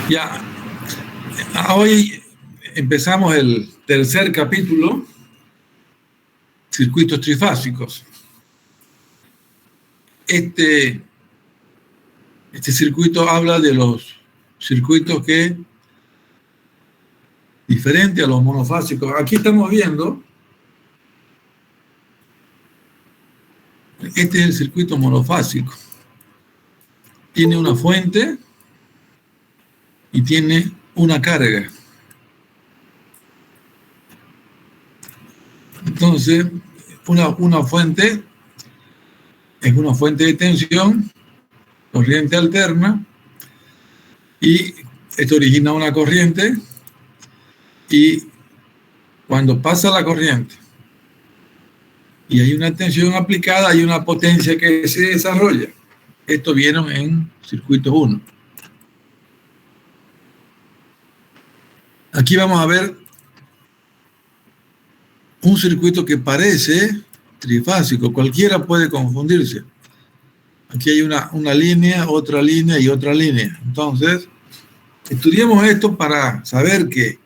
Ya, hoy empezamos el tercer capítulo, circuitos trifásicos. Este circuito habla de los circuitos que, diferente a los monofásicos, aquí estamos viendo, este es el circuito monofásico. Tiene una fuente y tiene una carga. Entonces, una fuente es una fuente de tensión, corriente alterna, y esto origina una corriente, y cuando pasa la corriente y hay una tensión aplicada, hay una potencia que se desarrolla. Esto vieron en circuito 1. Aquí vamos a ver un circuito que parece trifásico, cualquiera puede confundirse. Aquí hay una línea, otra línea y otra línea. Entonces, estudiemos esto para saber que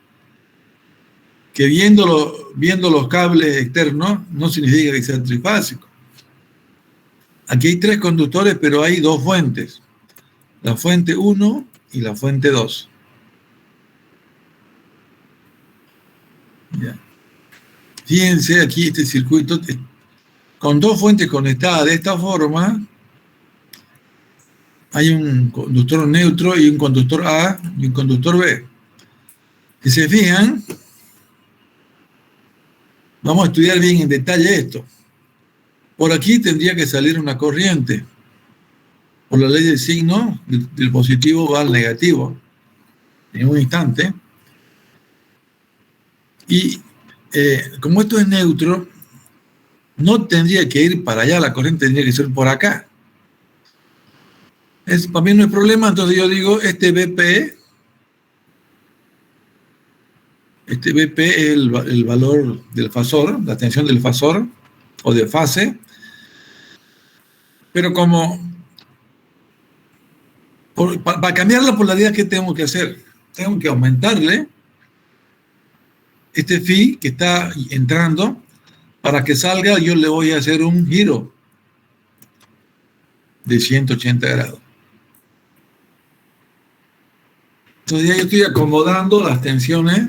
viendo los cables externos no significa que sea trifásico. Aquí hay 3 conductores, pero hay 2 fuentes. La fuente 1 y la fuente 2. Ya. Fíjense aquí este circuito con 2 fuentes conectadas de esta forma. Hay un conductor neutro y un conductor A y un conductor B. Si se fijan, vamos a estudiar bien en detalle esto. Por aquí tendría que salir una corriente. Por la ley del signo, del positivo va al negativo en un instante. Y como esto es neutro, no tendría que ir para allá, la corriente tendría que ser por acá. Para mí no hay problema, entonces yo digo, este BP es el valor del fasor, la tensión del fasor o de fase, pero para cambiar la polaridad, ¿qué tengo que hacer? Tengo que aumentarle este phi que está entrando. Para que salga, yo le voy a hacer un giro de 180 grados. Entonces ya yo estoy acomodando las tensiones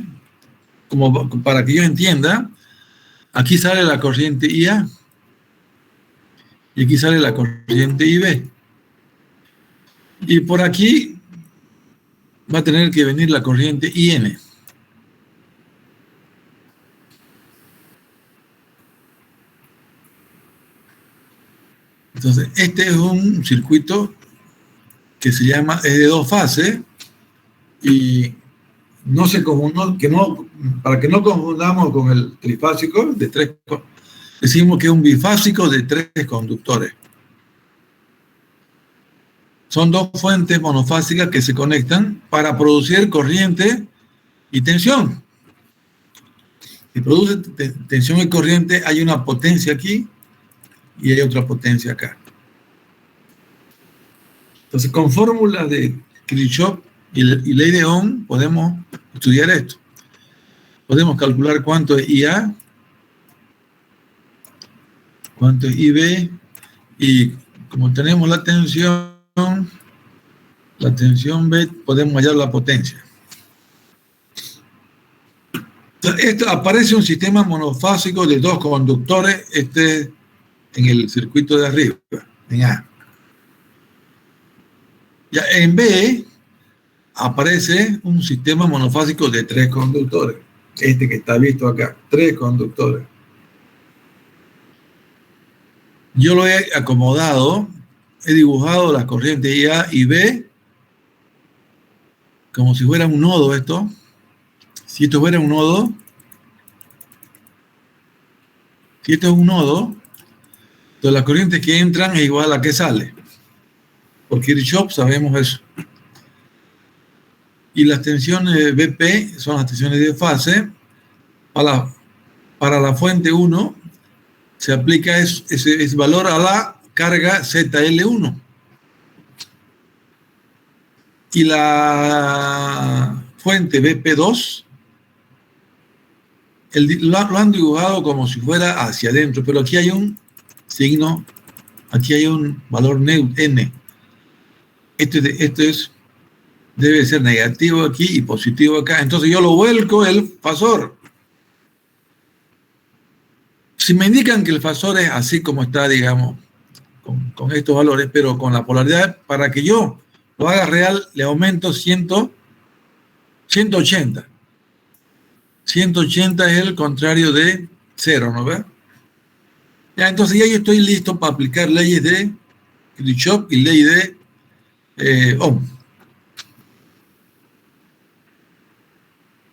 como para que yo entienda. Aquí sale la corriente IA y aquí sale la corriente IB. Y por aquí va a tener que venir la corriente IN. Entonces, este es un circuito que es de 2 fases, y para que no confundamos con el trifásico de 3, decimos que es un bifásico de 3 conductores. Son 2 fuentes monofásicas que se conectan para producir corriente y tensión. Si produce tensión y corriente, hay una potencia aquí y hay otra potencia acá. Entonces, con fórmulas de Kirchhoff y ley de Ohm podemos estudiar esto. Podemos calcular cuánto es IA, cuánto es IB, y como tenemos la tensión B, podemos hallar la potencia. Entonces, esto aparece un sistema monofásico de 2 conductores, en el circuito de arriba, en A. Ya en B aparece un sistema monofásico de 3 conductores. Este que está visto acá, 3 conductores. Yo lo he acomodado, he dibujado las corrientes IA y B como si fuera un nodo esto. Si esto fuera un nodo, si esto es un nodo, entonces las corrientes que entran es igual a la que sale. Por Kirchhoff sabemos eso. Y las tensiones BP son las tensiones de fase. Para la fuente 1 se aplica ese valor a la carga ZL1. Y la fuente BP2, lo han dibujado como si fuera hacia adentro, pero aquí hay un signo, aquí hay un valor N. Debe ser negativo aquí y positivo acá. Entonces yo lo vuelco el fasor. Si me indican que el fasor es así como está, digamos, con estos valores, pero con la polaridad, para que yo lo haga real, le aumento 180. 180 es el contrario de 0, ¿no ve? Ya, entonces ya yo estoy listo para aplicar leyes de Kirchhoff y ley de Ohm.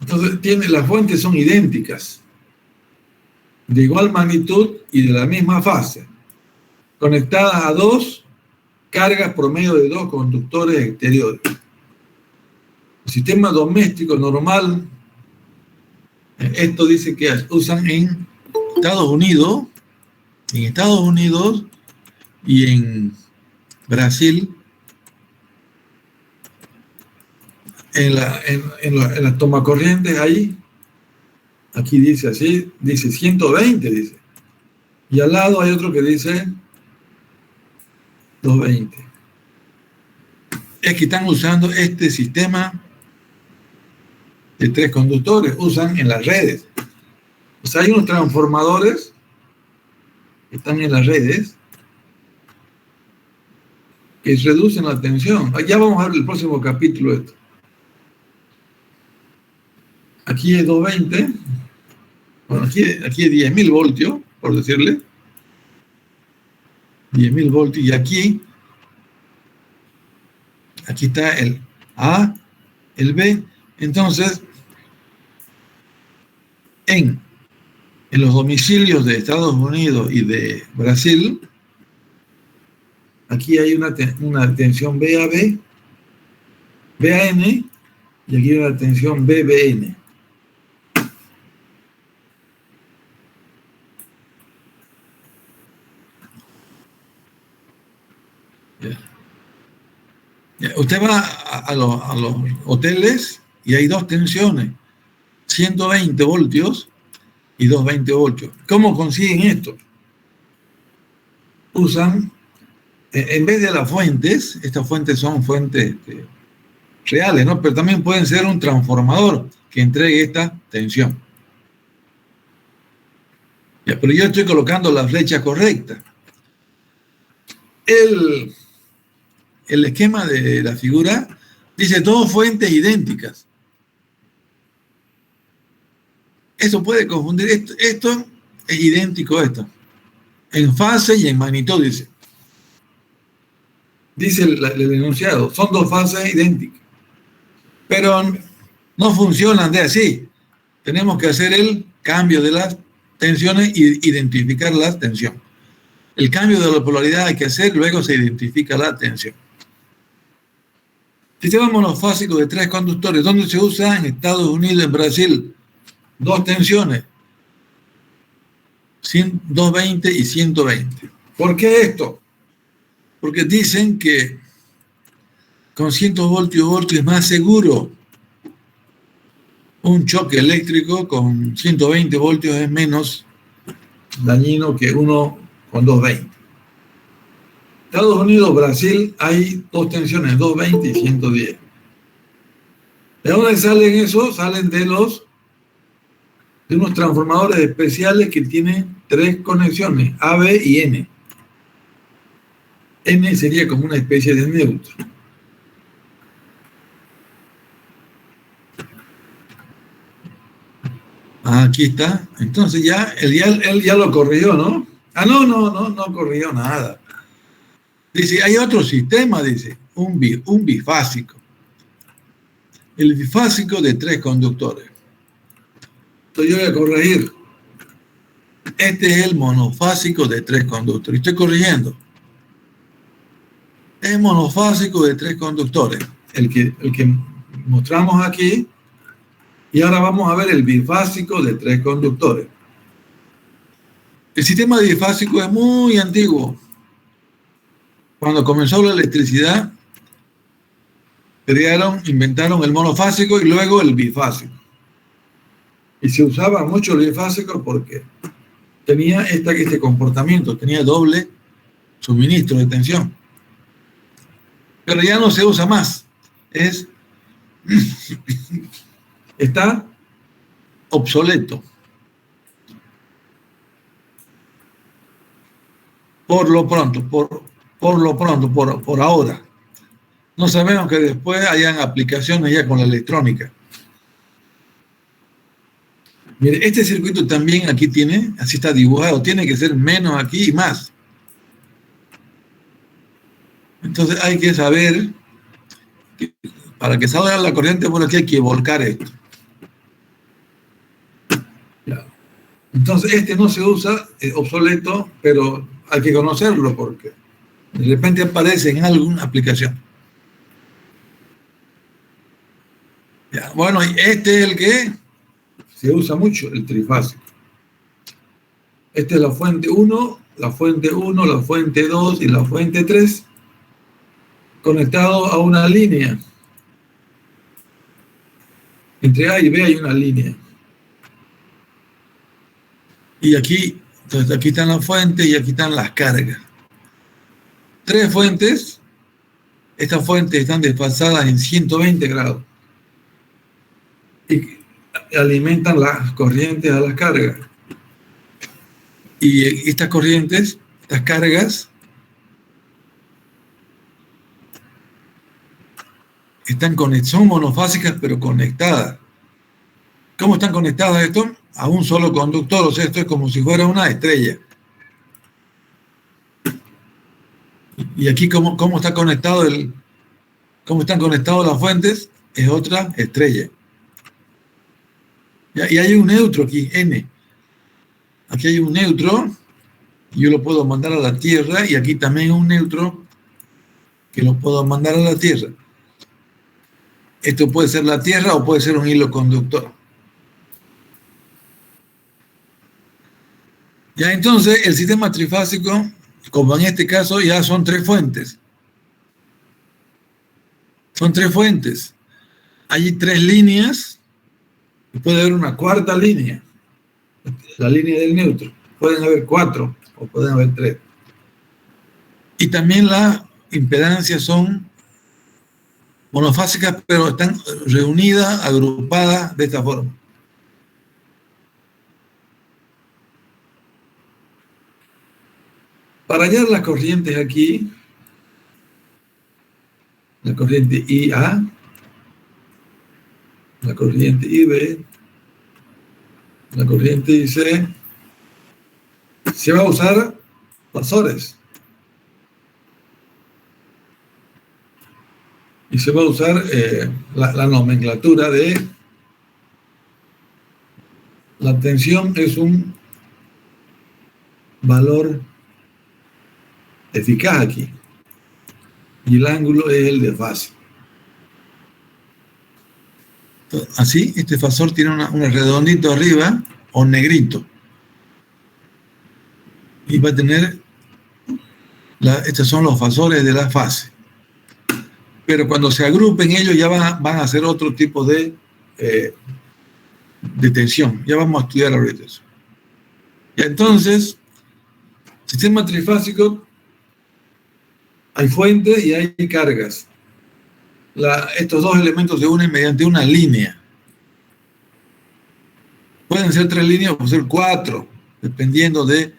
Entonces las fuentes son idénticas, de igual magnitud y de la misma fase, conectadas a dos cargas promedio de dos conductores exteriores. El sistema doméstico normal, esto dice que usan en Estados Unidos y en Brasil, en las tomacorrientes ahí, aquí dice así, dice 120, dice. Y al lado hay otro que dice 220. Es que están usando este sistema de tres conductores, usan en las redes. O sea, hay unos transformadores que están en las redes que reducen la tensión. Ya vamos a ver el próximo capítulo de esto. Aquí es 220. Bueno, aquí es 10.000 voltios, por decirle. 10.000 voltios. Y aquí está el A, el B. Entonces, en los domicilios de Estados Unidos y de Brasil, aquí hay una tensión BAB, BAN, y aquí hay una tensión BBN. Usted va a los hoteles y hay dos tensiones, 120 voltios y 220 voltios. ¿Cómo consiguen esto? Usan, en vez de las fuentes, estas fuentes son fuentes reales, ¿no? Pero también pueden ser un transformador que entregue esta tensión. Ya, pero yo estoy colocando la flecha correcta. El esquema de la figura dice dos fuentes idénticas. Eso puede confundir. Esto es idéntico a esto. En fase y en magnitud, dice. Dice el enunciado. Son dos fases idénticas. Pero no funcionan de así. Tenemos que hacer el cambio de las tensiones y identificar la tensión. El cambio de la polaridad hay que hacer, luego se identifica la tensión. Sistema monofásico de tres conductores. ¿Dónde se usa? En Estados Unidos, en Brasil. Dos tensiones. 220 y 120. ¿Por qué esto? Porque dicen que con 100 voltios es más seguro. Un choque eléctrico con 120 voltios es menos dañino que uno con 220. Estados Unidos, Brasil, hay dos tensiones, 220 y 110. ¿De dónde salen esos? Salen de unos transformadores especiales que tienen tres conexiones, A, B y N. N sería como una especie de neutro. Aquí está. Entonces ya, él ya lo corrigió, ¿no? No corrigió nada. Dice, hay otro sistema, dice, un bifásico. El bifásico de tres conductores. Entonces yo voy a corregir. Este es el monofásico de tres conductores. Estoy corrigiendo. Es monofásico de tres conductores. El que mostramos aquí. Y ahora vamos a ver el bifásico de tres conductores. El sistema bifásico es muy antiguo. Cuando comenzó la electricidad, inventaron el monofásico y luego el bifásico. Y se usaba mucho el bifásico porque tenía este comportamiento, tenía doble suministro de tensión. Pero ya no se usa más. Está obsoleto. Por ahora. No sabemos que después hayan aplicaciones ya con la electrónica. Mire, este circuito también aquí tiene, así está dibujado, tiene que ser menos aquí y más. Entonces hay que saber que para que salga la corriente por aquí hay que volcar esto. Entonces este no se usa, es obsoleto, pero hay que conocerlo porque de repente aparece en alguna aplicación. Ya, bueno, y este es el que se usa mucho, el trifásico. Esta es la fuente 1, la fuente 2 y la fuente 3 conectado a una línea. Entre A y B hay una línea. Y aquí, entonces aquí están las fuentes y aquí están las cargas. 3 fuentes. Estas fuentes están desfasadas en 120 grados. Y alimentan las corrientes a las cargas. Y estas corrientes, estas cargas, son monofásicas pero conectadas. ¿Cómo están conectadas esto? A un solo conductor, o sea, esto es como si fuera una estrella. Y aquí cómo están conectadas las fuentes, es otra estrella. Y hay un neutro aquí, N. Aquí hay un neutro, yo lo puedo mandar a la Tierra, y aquí también un neutro que lo puedo mandar a la Tierra. Esto puede ser la Tierra o puede ser un hilo conductor. Ya entonces el sistema trifásico, como en este caso, ya son 3 fuentes. Son 3 fuentes. Hay 3 líneas y puede haber una cuarta línea. La línea del neutro. Pueden haber 4 o pueden haber 3. Y también las impedancias son monofásicas, pero están reunidas, agrupadas de esta forma. Para hallar las corrientes aquí, la corriente IA, la corriente IB, la corriente IC, se va a usar fasores. Y se va a usar la nomenclatura de la tensión es un valor eficaz aquí. Y el ángulo es el de fase. Así, este fasor tiene un redondito arriba o negrito. Y va a tener, estos son los fasores de la fase. Pero cuando se agrupen ellos ya van a hacer otro tipo de tensión. Ya vamos a estudiar ahorita eso. Y entonces, sistema trifásico, hay fuentes y hay cargas. Estos dos elementos se unen mediante una línea. Pueden ser 3 líneas o pueden ser 4, dependiendo de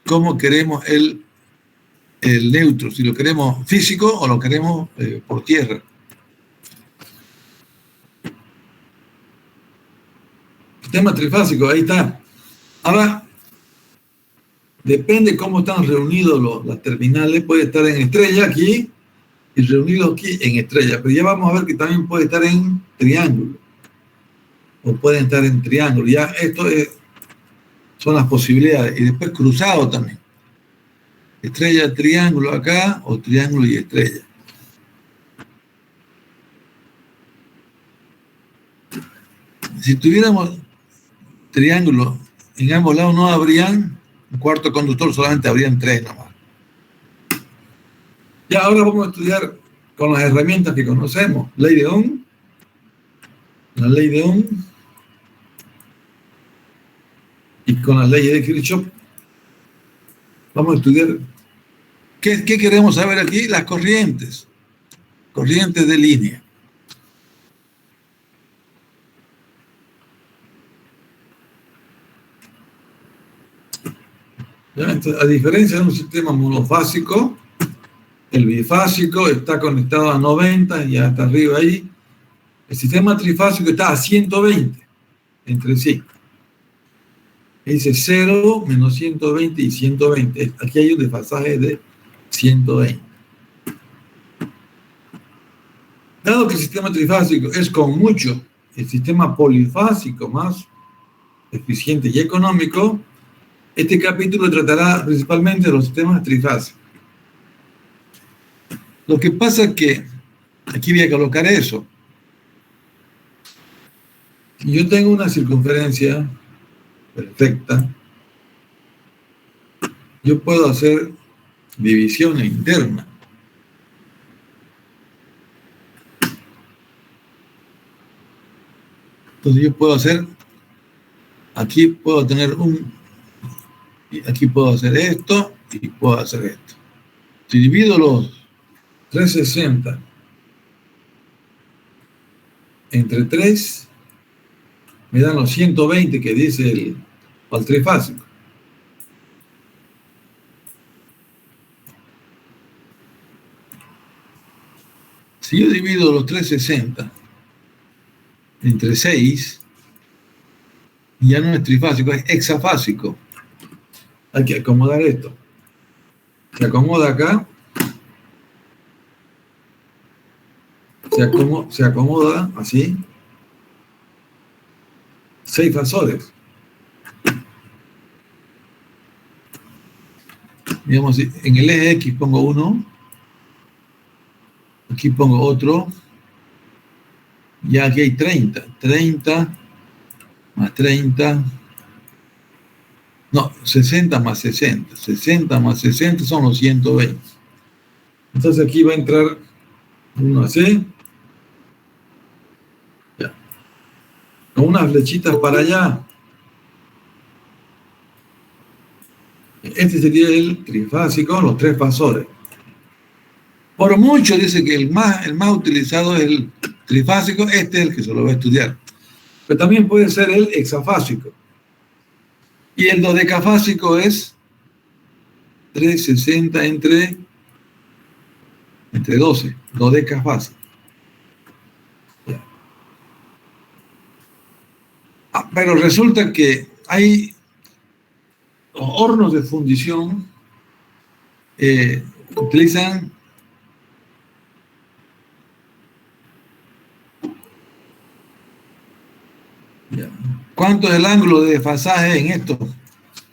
cómo queremos el neutro, si lo queremos físico o lo queremos por tierra. Sistema trifásico, ahí está. Ahora, depende cómo están reunidos las terminales, puede estar en estrella aquí y reunido aquí en estrella, pero ya vamos a ver que también puede estar en triángulo o pueden estar en triángulo. Ya esto son las posibilidades. Y después cruzado también. Estrella, triángulo acá, o triángulo y estrella. Si tuviéramos triángulo en ambos lados, no habrían un cuarto conductor, solamente habrían 3 nomás. Ya ahora vamos a estudiar con las herramientas que conocemos. Ley de Ohm, la ley de Ohm, y con las leyes de Kirchhoff vamos a estudiar. ¿Qué queremos saber aquí? Las corrientes de línea. Entonces, a diferencia de un sistema monofásico, el bifásico está conectado a 90 y hasta arriba ahí. El sistema trifásico está a 120 entre sí. Dice 0, menos 120 y 120. Aquí hay un desfasaje de 120. Dado que el sistema trifásico es con mucho el sistema polifásico más eficiente y económico, este capítulo tratará principalmente de los sistemas trifásicos. Lo que pasa es que aquí voy a colocar eso. Yo tengo una circunferencia perfecta. Yo puedo hacer divisiones internas. Entonces yo puedo hacer, aquí puedo tener aquí puedo hacer esto y puedo hacer esto. Si divido los 360 entre 3, me dan los 120 que dice el trifásico. Si yo divido los 360 entre 6, ya no es trifásico, es hexafásico. Hay que acomodar esto. Se acomoda acá. Se acomoda así. 6 fasores. Digamos, en el eje X pongo uno. Aquí pongo otro. Ya aquí hay 30. 30 más 30. No, 60 más 60. 60 más 60 son los 120. Entonces aquí va a entrar uno así. Ya. Con unas flechitas para allá. Este sería el trifásico, los 3 fasores. Por mucho dice que el más utilizado es el trifásico, este es el que se lo va a estudiar. Pero también puede ser el hexafásico. Y el dodecafásico es 360 entre 12, dodecafásico. Pero resulta que hay hornos de fundición utilizan ¿cuánto es el ángulo de desfasaje en esto?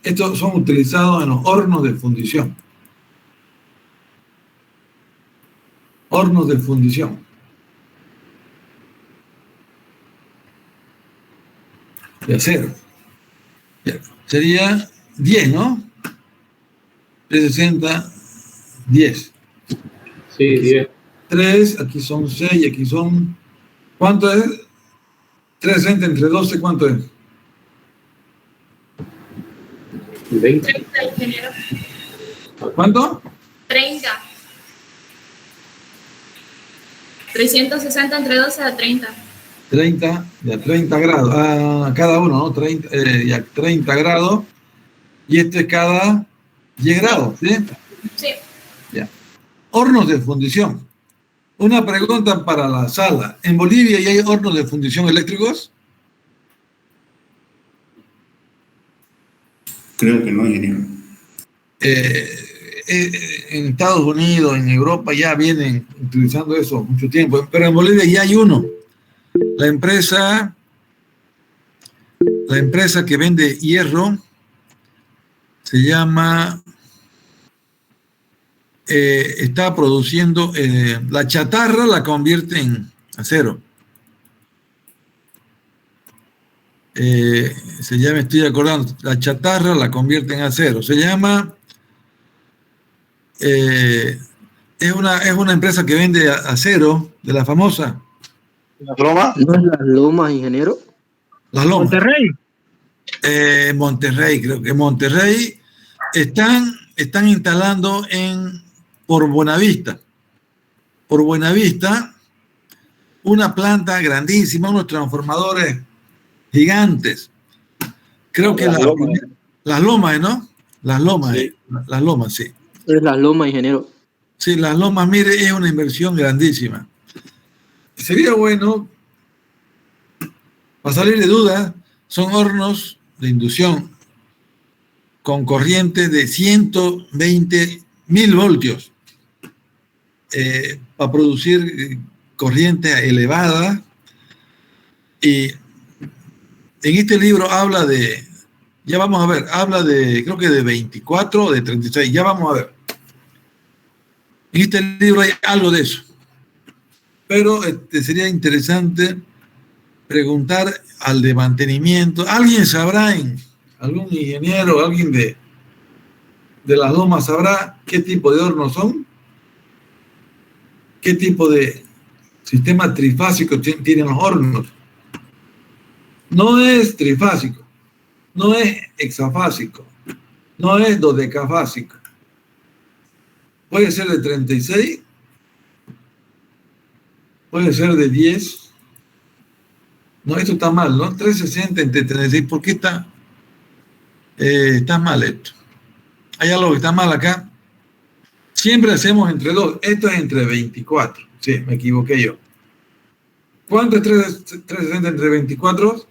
Estos son utilizados en los hornos de fundición. Hornos de fundición. De acero. Sería 10, ¿no? 360, 10. Sí, 10. 3, aquí son 6, aquí son... ¿Cuánto es? 360 entre 12, ¿cuánto es? 20. 30, ingeniero. ¿Cuánto? 30. 360 entre 12 a 30. 30, ya 30 grados. Cada uno, ¿no? 30 grados. Y este es cada 10 grados, ¿sí? Sí. Ya. Hornos de fundición. Una pregunta para la sala. ¿En Bolivia ya hay hornos de fundición eléctricos? Creo que no, ingeniero. En Estados Unidos, en Europa ya vienen utilizando eso mucho tiempo, pero en Bolivia ya hay uno. La empresa que vende hierro se llama, está produciendo, la chatarra la convierte en acero. Se llama, estoy acordando, la chatarra la convierte en acero. Se llama Es una empresa que vende acero, de la famosa, ¿Las Lomas? ¿No es Las Lomas, ingeniero? Las Lomas. Monterrey. Monterrey, creo que Monterrey están instalando por Buenavista. Por Buenavista, una planta grandísima, unos transformadores gigantes. Creo que Las Lomas. Las Lomas, ¿no? Las Lomas, Sí. Las Lomas, sí. Es Las Lomas, ingeniero. Sí, Las Lomas, mire, es una inversión grandísima. Sería bueno, para salir de dudas, son hornos de inducción con corriente de 120.000 voltios para producir corriente elevada. Y en este libro habla ya vamos a ver, creo que de 24 o de 36, ya vamos a ver. En este libro hay algo de eso. Pero sería interesante preguntar al de mantenimiento. ¿Alguien sabrá, algún ingeniero, alguien de Las Lomas sabrá qué tipo de hornos son? ¿Qué tipo de sistema trifásico tienen los hornos? No es trifásico, no es hexafásico, no es dodecafásico. Puede ser de 36, puede ser de 10. No, esto está mal, ¿no? 360 entre 36. ¿Por qué está mal esto? Hay algo que está mal acá. Siempre hacemos entre 2. Esto es entre 24. Sí, me equivoqué yo. ¿Cuánto es 360 entre 24?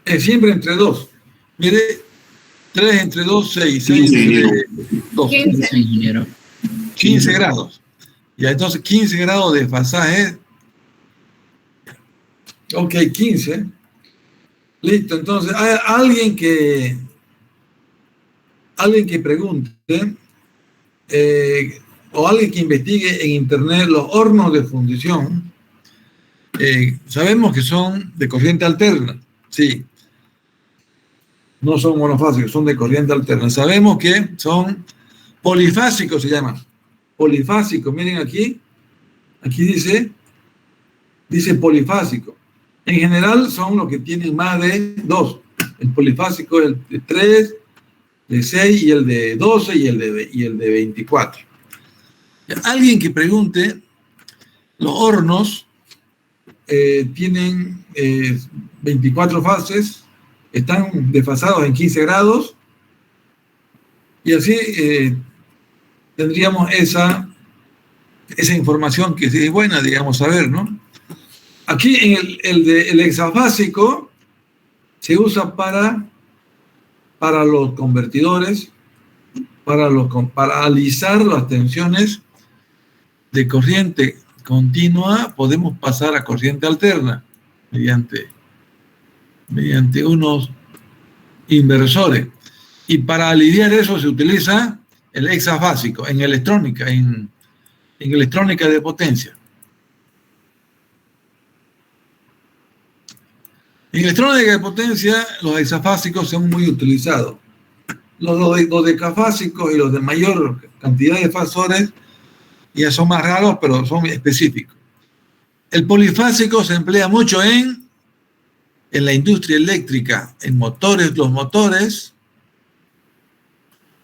Es siempre entre 2. Mire, 3 entre 2, 6. 6 entre 2. 15. Ingeniero. 15 grados. Ya, entonces 15 grados de desfasaje. Ok, 15. Listo, entonces hay alguien que pregunte o alguien que investigue en internet los hornos de fundición. Sabemos que son de corriente alterna, sí. No son monofásicos, son de corriente alterna. Sabemos que son polifásicos, se llaman. Polifásicos, miren aquí dice polifásico. En general son los que tienen más de 2. El polifásico es el de 3, de 6 y el de 12 y el de 24. Alguien que pregunte, los hornos tienen 24 fases, están desfasados en 15 grados y así tendríamos esa información que es buena, digamos, saber, ¿no? Aquí en el hexafásico se usa para los convertidores, para alisar las tensiones de corriente continua. Podemos pasar a corriente alterna mediante unos inversores. Y para aliviar eso se utiliza el hexafásico en electrónica, en electrónica de potencia. En electrónica de potencia, los hexafásicos son muy utilizados. Los dodecafásicos y los de mayor cantidad de fasores ya son más raros, pero son específicos. El polifásico se emplea mucho en la industria eléctrica, en motores.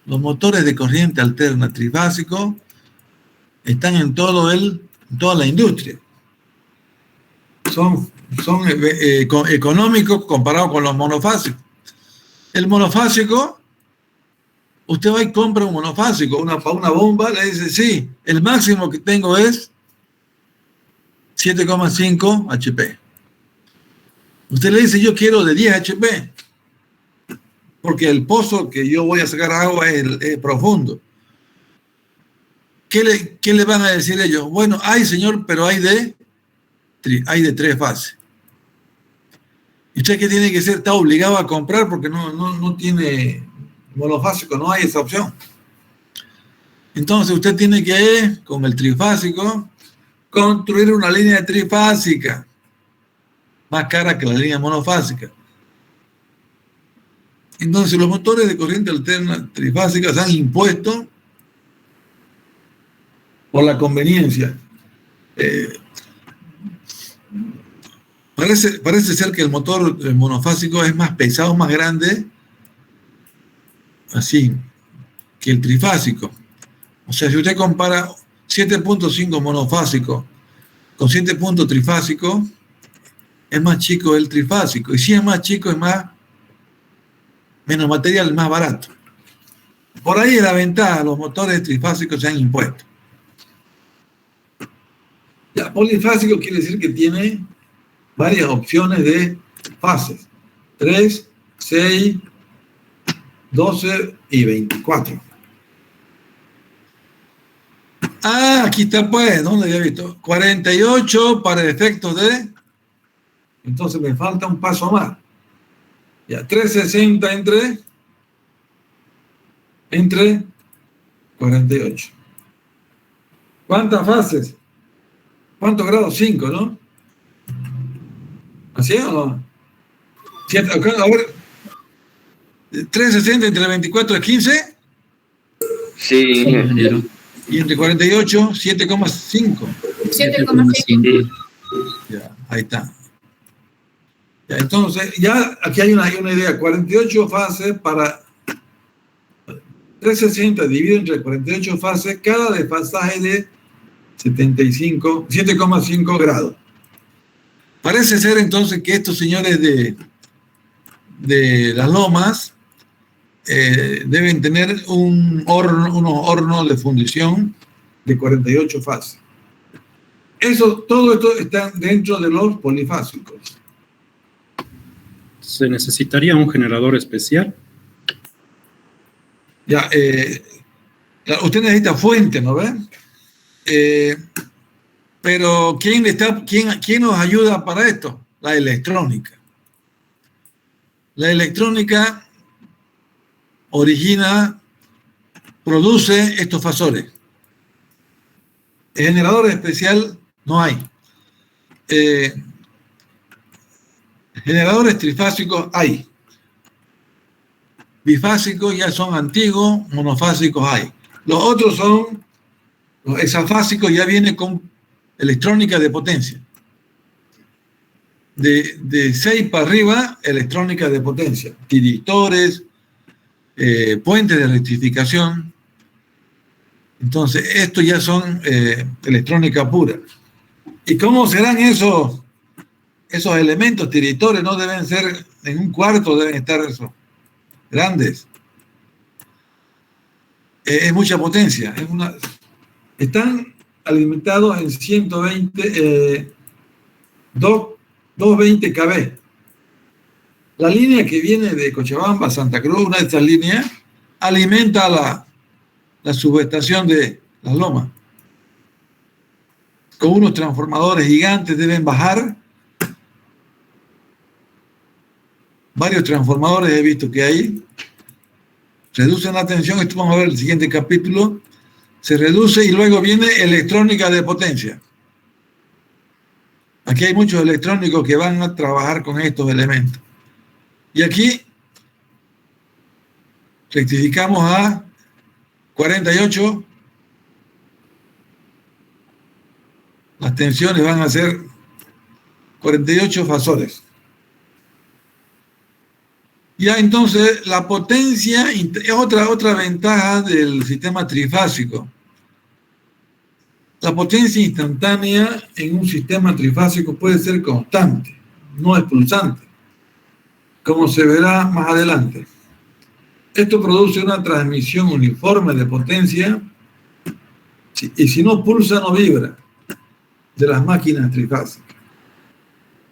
Los motores de corriente alterna trifásico están en toda la industria. Son económicos comparados con los monofásicos. El monofásico, usted va y compra un monofásico, una bomba, le dice, sí, el máximo que tengo es 7,5 HP. Usted le dice, yo quiero de 10 HP, porque el pozo que yo voy a sacar agua es profundo. ¿Qué le van a decir ellos? Bueno, señor, pero hay de 3 fases. ¿Y usted qué tiene que ser? Está obligado a comprar porque no tiene monofásico, no hay esa opción. Entonces usted tiene que, con el trifásico, construir una línea trifásica más cara que la línea monofásica. Entonces los motores de corriente alterna trifásica se han impuesto por la conveniencia. Parece ser que el motor monofásico es más pesado, más grande, así, que el trifásico. O sea, si usted compara 7.5 monofásico con 7 trifásico, es más chico el trifásico. Y si es más chico, es menos material, más barato. Por ahí es la ventaja, los motores trifásicos se han impuesto. Ya, polifásico quiere decir que tiene varias opciones de fases. 3, 6, 12 y 24. Ah, aquí está pues, ¿dónde había visto? 48 para efectos de... Entonces me falta un paso más. Ya, 360 entre 48. ¿Cuántas fases? ¿Cuántos grados? 5, ¿no? ¿Así o no? A ver, 360 entre 24 es 15. Sí, ingeniero. Y entre 48, 7,5. 7,5. Ya, ahí está. Ya, entonces, ya aquí hay una idea. 48 fases para 360 dividido entre 48 fases, cada desfasaje de 7,5 grados. Parece ser entonces que estos señores de las lomas deben tener unos hornos de fundición de 48 fases. Todo esto está dentro de los polifásicos. ¿Se necesitaría un generador especial? Ya, usted necesita fuente, ¿no ven? Pero ¿quién nos ayuda para esto? La electrónica. La electrónica produce estos fasores. El generador especial no hay. Generadores trifásicos hay. Bifásicos ya son antiguos, monofásicos hay. Los otros son, los hexafásicos ya vienen con electrónica de potencia. De 6 para arriba, electrónica de potencia. Tiristores, puentes de rectificación. Entonces, estos ya son electrónica pura. ¿Y cómo serán esos elementos tiristores? No deben ser en un cuarto, deben estar esos grandes. Es mucha potencia. Están alimentados en 220 kV. La línea que viene de Cochabamba a Santa Cruz, una de estas líneas, alimenta la subestación de Las Lomas. Con unos transformadores gigantes deben bajar. Varios transformadores he visto que hay. Reducen la tensión, esto vamos a ver en el siguiente capítulo. Se reduce y luego viene electrónica de potencia. Aquí hay muchos electrónicos que van a trabajar con estos elementos. Y aquí rectificamos a 48. Las tensiones van a ser 48 fasores. Ya entonces la potencia es otra ventaja del sistema trifásico. La potencia instantánea en un sistema trifásico puede ser constante, no es pulsante, como se verá más adelante. Esto produce una transmisión uniforme de potencia y si no pulsa, no vibra, de las máquinas trifásicas.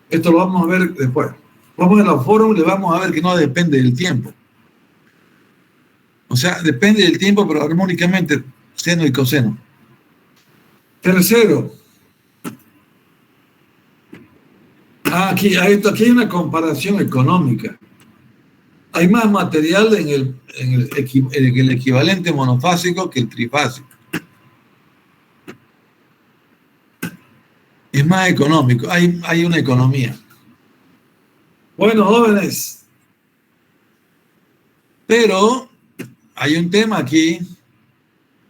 Esto lo vamos a ver después. Vamos a la fórmula y vamos a ver que no depende del tiempo. O sea, depende del tiempo, pero armónicamente, seno y coseno. Tercero, aquí hay una comparación económica. Hay más material en el equivalente monofásico que el trifásico. Es más económico, hay una economía. Bueno, jóvenes, pero hay un tema aquí,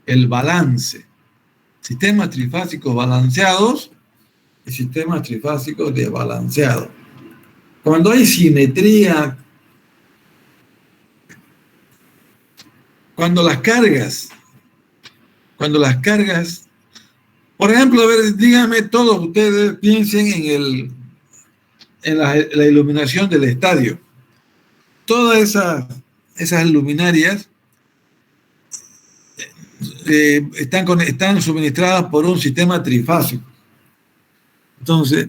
el balance. sistemas trifásicos balanceados y sistemas trifásicos desbalanceados. Cuando hay simetría, cuando las cargas, por ejemplo, a ver, díganme todos ustedes, piensen en la iluminación del estadio. Todas esas luminarias están suministradas por un sistema trifásico. Entonces,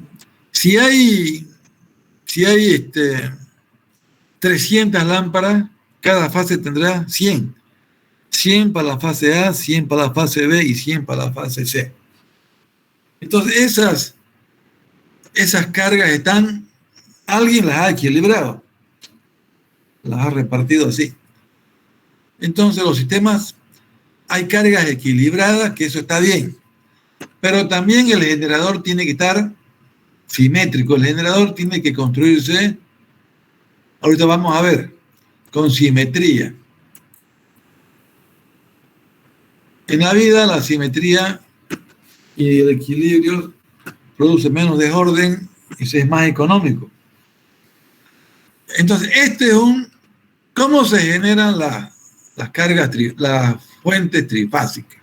si hay 300 lámparas, cada fase tendrá 100. 100 para la fase A, 100 para la fase B y 100 para la fase C. Entonces, esas cargas alguien las ha equilibrado, las ha repartido así. Entonces, los sistemas, hay cargas equilibradas, que eso está bien, pero también el generador tiene que estar simétrico, el generador tiene que construirse, ahorita vamos a ver, con simetría. En la vida, la simetría y el equilibrio produce menos desorden y es más económico. Entonces, ¿cómo se generan las cargas, las fuentes trifásicas?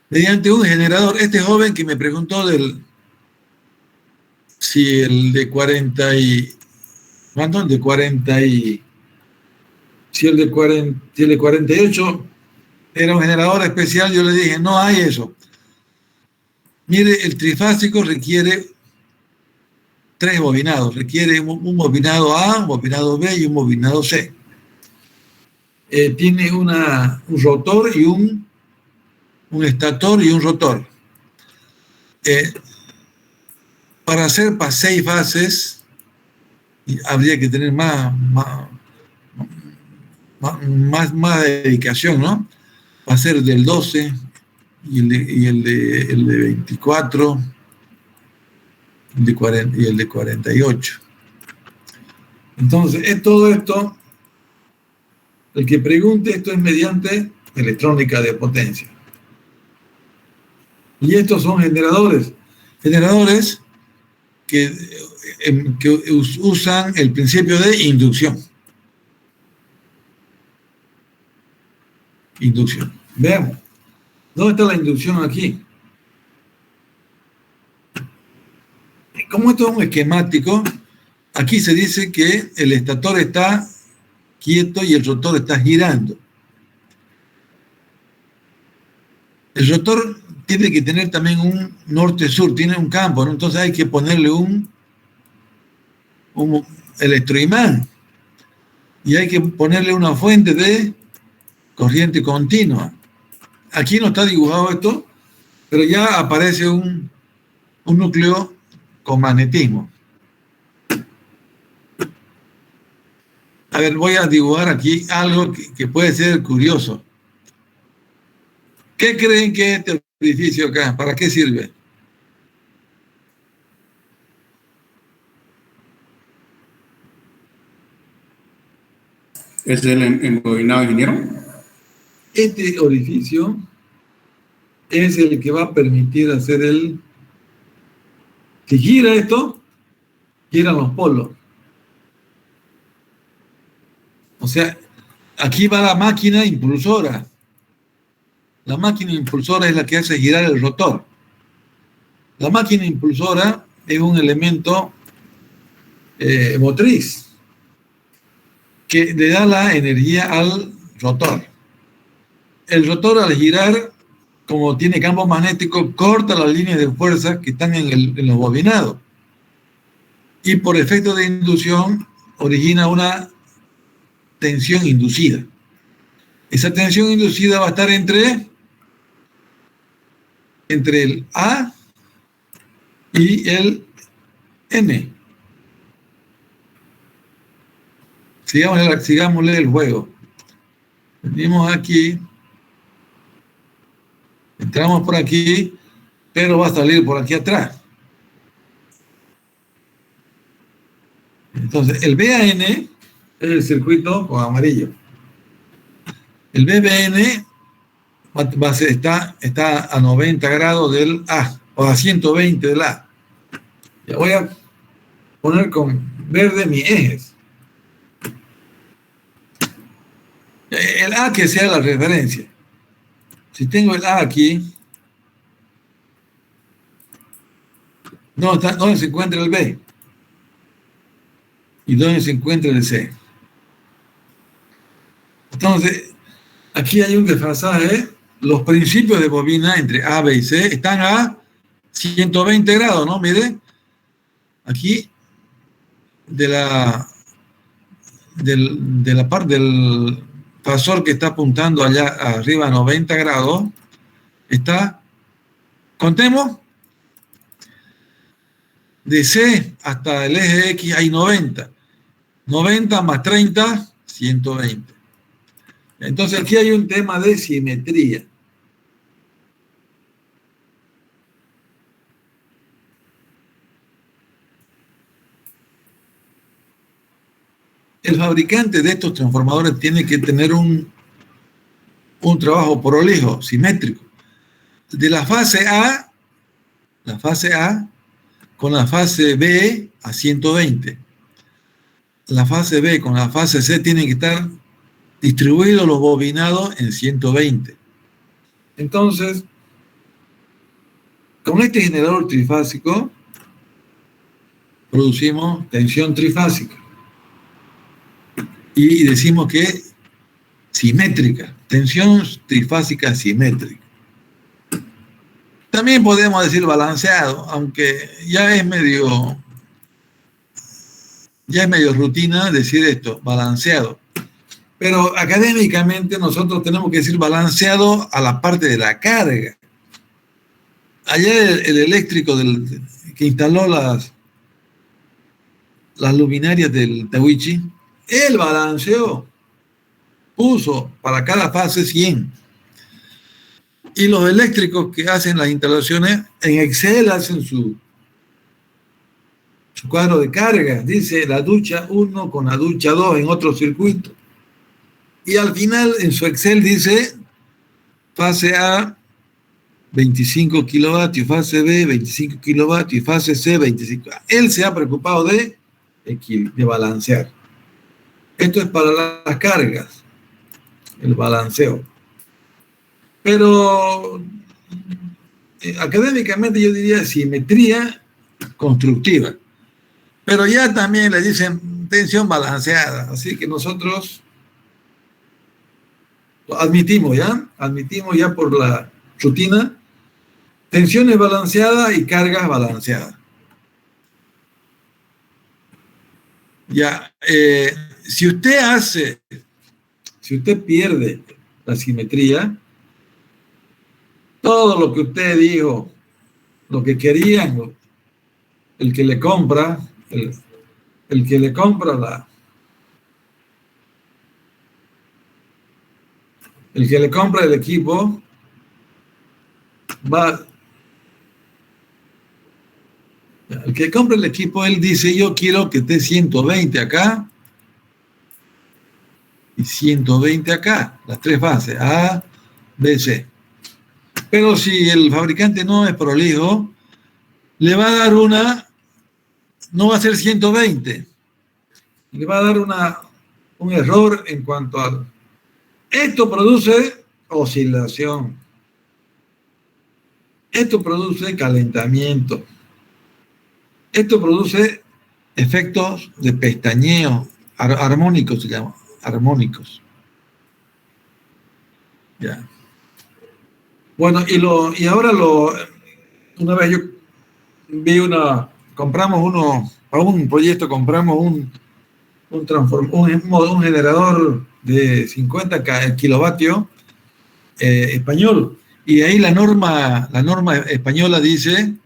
Mediante un generador. Este joven que me preguntó si el de 40 y... ¿Cuánto? El de 40 y... Si el de 48 era un generador especial, yo le dije, no hay eso. Mire, el trifásico requiere 3 bobinados. Requiere un bobinado A, un bobinado B y un bobinado C. Tiene un rotor y un estator y un rotor. Para hacer para 6 fases, habría que tener más dedicación, ¿no? Va a ser del 12 y el de 24 y el de 48. Entonces, todo esto, el que pregunte, esto es mediante electrónica de potencia. Y estos son generadores que usan el principio de inducción. Veamos. ¿Dónde está la inducción aquí? Como esto es un esquemático, aquí se dice que el estator está quieto y el rotor está girando. El rotor tiene que tener también un norte-sur, tiene un campo, ¿no? Entonces hay que ponerle un electroimán y hay que ponerle una fuente de corriente continua. Aquí no está dibujado esto, pero ya aparece un núcleo con magnetismo. A ver, voy a dibujar aquí algo que puede ser curioso. ¿Qué creen que es este edificio acá? ¿Para qué sirve? ¿Es el embobinado, ingeniero? Este orificio es el que va a permitir hacer si gira esto, giran los polos. O sea, aquí va la máquina impulsora. La máquina impulsora es la que hace girar el rotor. La máquina impulsora es un elemento motriz que le da la energía al rotor. El rotor, al girar, como tiene campo magnético, corta las líneas de fuerza que están en los bobinados. Y por efecto de inducción origina una tensión inducida. Esa tensión inducida va a estar entre el A y el N. Sigámosle el juego. Venimos aquí, entramos por aquí, pero va a salir por aquí atrás. Entonces, el BAN es el circuito con amarillo. El BBN está a 90 grados del A, o a 120 del A. Ya voy a poner con verde mis ejes. El A que sea la referencia. Si tengo el A aquí, ¿dónde se encuentra el B? ¿Y dónde se encuentra el C? Entonces, aquí hay un desfasaje. Los principios de bobina entre A, B y C están a 120 grados, ¿no? Mire, aquí de la parte del fasor que está apuntando allá arriba a 90 grados, está, contemos, de C hasta el eje X hay 90. 90 más 30, 120. Entonces aquí hay un tema de simetría. El fabricante de estos transformadores tiene que tener un trabajo prolijo, simétrico. De la fase A con la fase B a 120. La fase B con la fase C tienen que estar distribuidos los bobinados en 120. Entonces, con este generador trifásico producimos tensión trifásica. Y decimos que simétrica, tensión trifásica simétrica. También podemos decir balanceado, aunque ya es medio rutina decir esto, balanceado. Pero académicamente nosotros tenemos que decir balanceado a la parte de la carga. Ayer el eléctrico que instaló las luminarias del Tawichi, él balanceó, puso para cada fase 100. Y los eléctricos que hacen las instalaciones en Excel hacen su cuadro de carga. Dice la ducha 1 con la ducha 2 en otro circuito. Y al final en su Excel dice fase A 25 kilovatios, fase B 25 kilovatios y fase C 25. Él se ha preocupado de balancear. Esto es para las cargas, el balanceo. Pero académicamente yo diría simetría constructiva. Pero ya también le dicen tensión balanceada. Así que nosotros admitimos ya por la rutina, tensiones balanceadas y cargas balanceadas. Ya, si usted pierde la simetría, todo lo que usted dijo, lo que querían, el que le compra el equipo el que compra el equipo, él dice, yo quiero que esté 120 acá y 120 acá, las tres fases, A, B, C. Pero si el fabricante no es prolijo, le va a dar no va a ser 120, le va a dar un error en cuanto a... Esto produce oscilación, esto produce calentamiento, esto produce efectos de pestañeo, armónicos se llaman, armónicos. Ya. Bueno, y ahora una vez yo vi compramos para un proyecto compramos un generador de 50 kilovatios español, y ahí la norma española dice,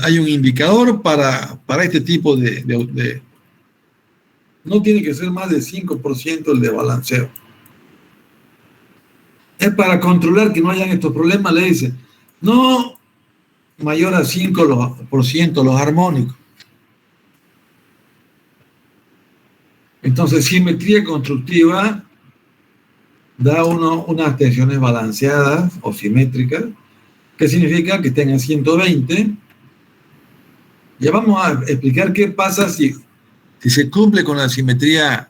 hay un indicador para este tipo de no tiene que ser más de 5% el de balanceo. Es para controlar que no hayan estos problemas, le dice, no mayor a 5% los armónicos. Entonces, simetría constructiva da unas tensiones balanceadas o simétricas, que significa que tengan 120. Ya vamos a explicar qué pasa si se cumple con la simetría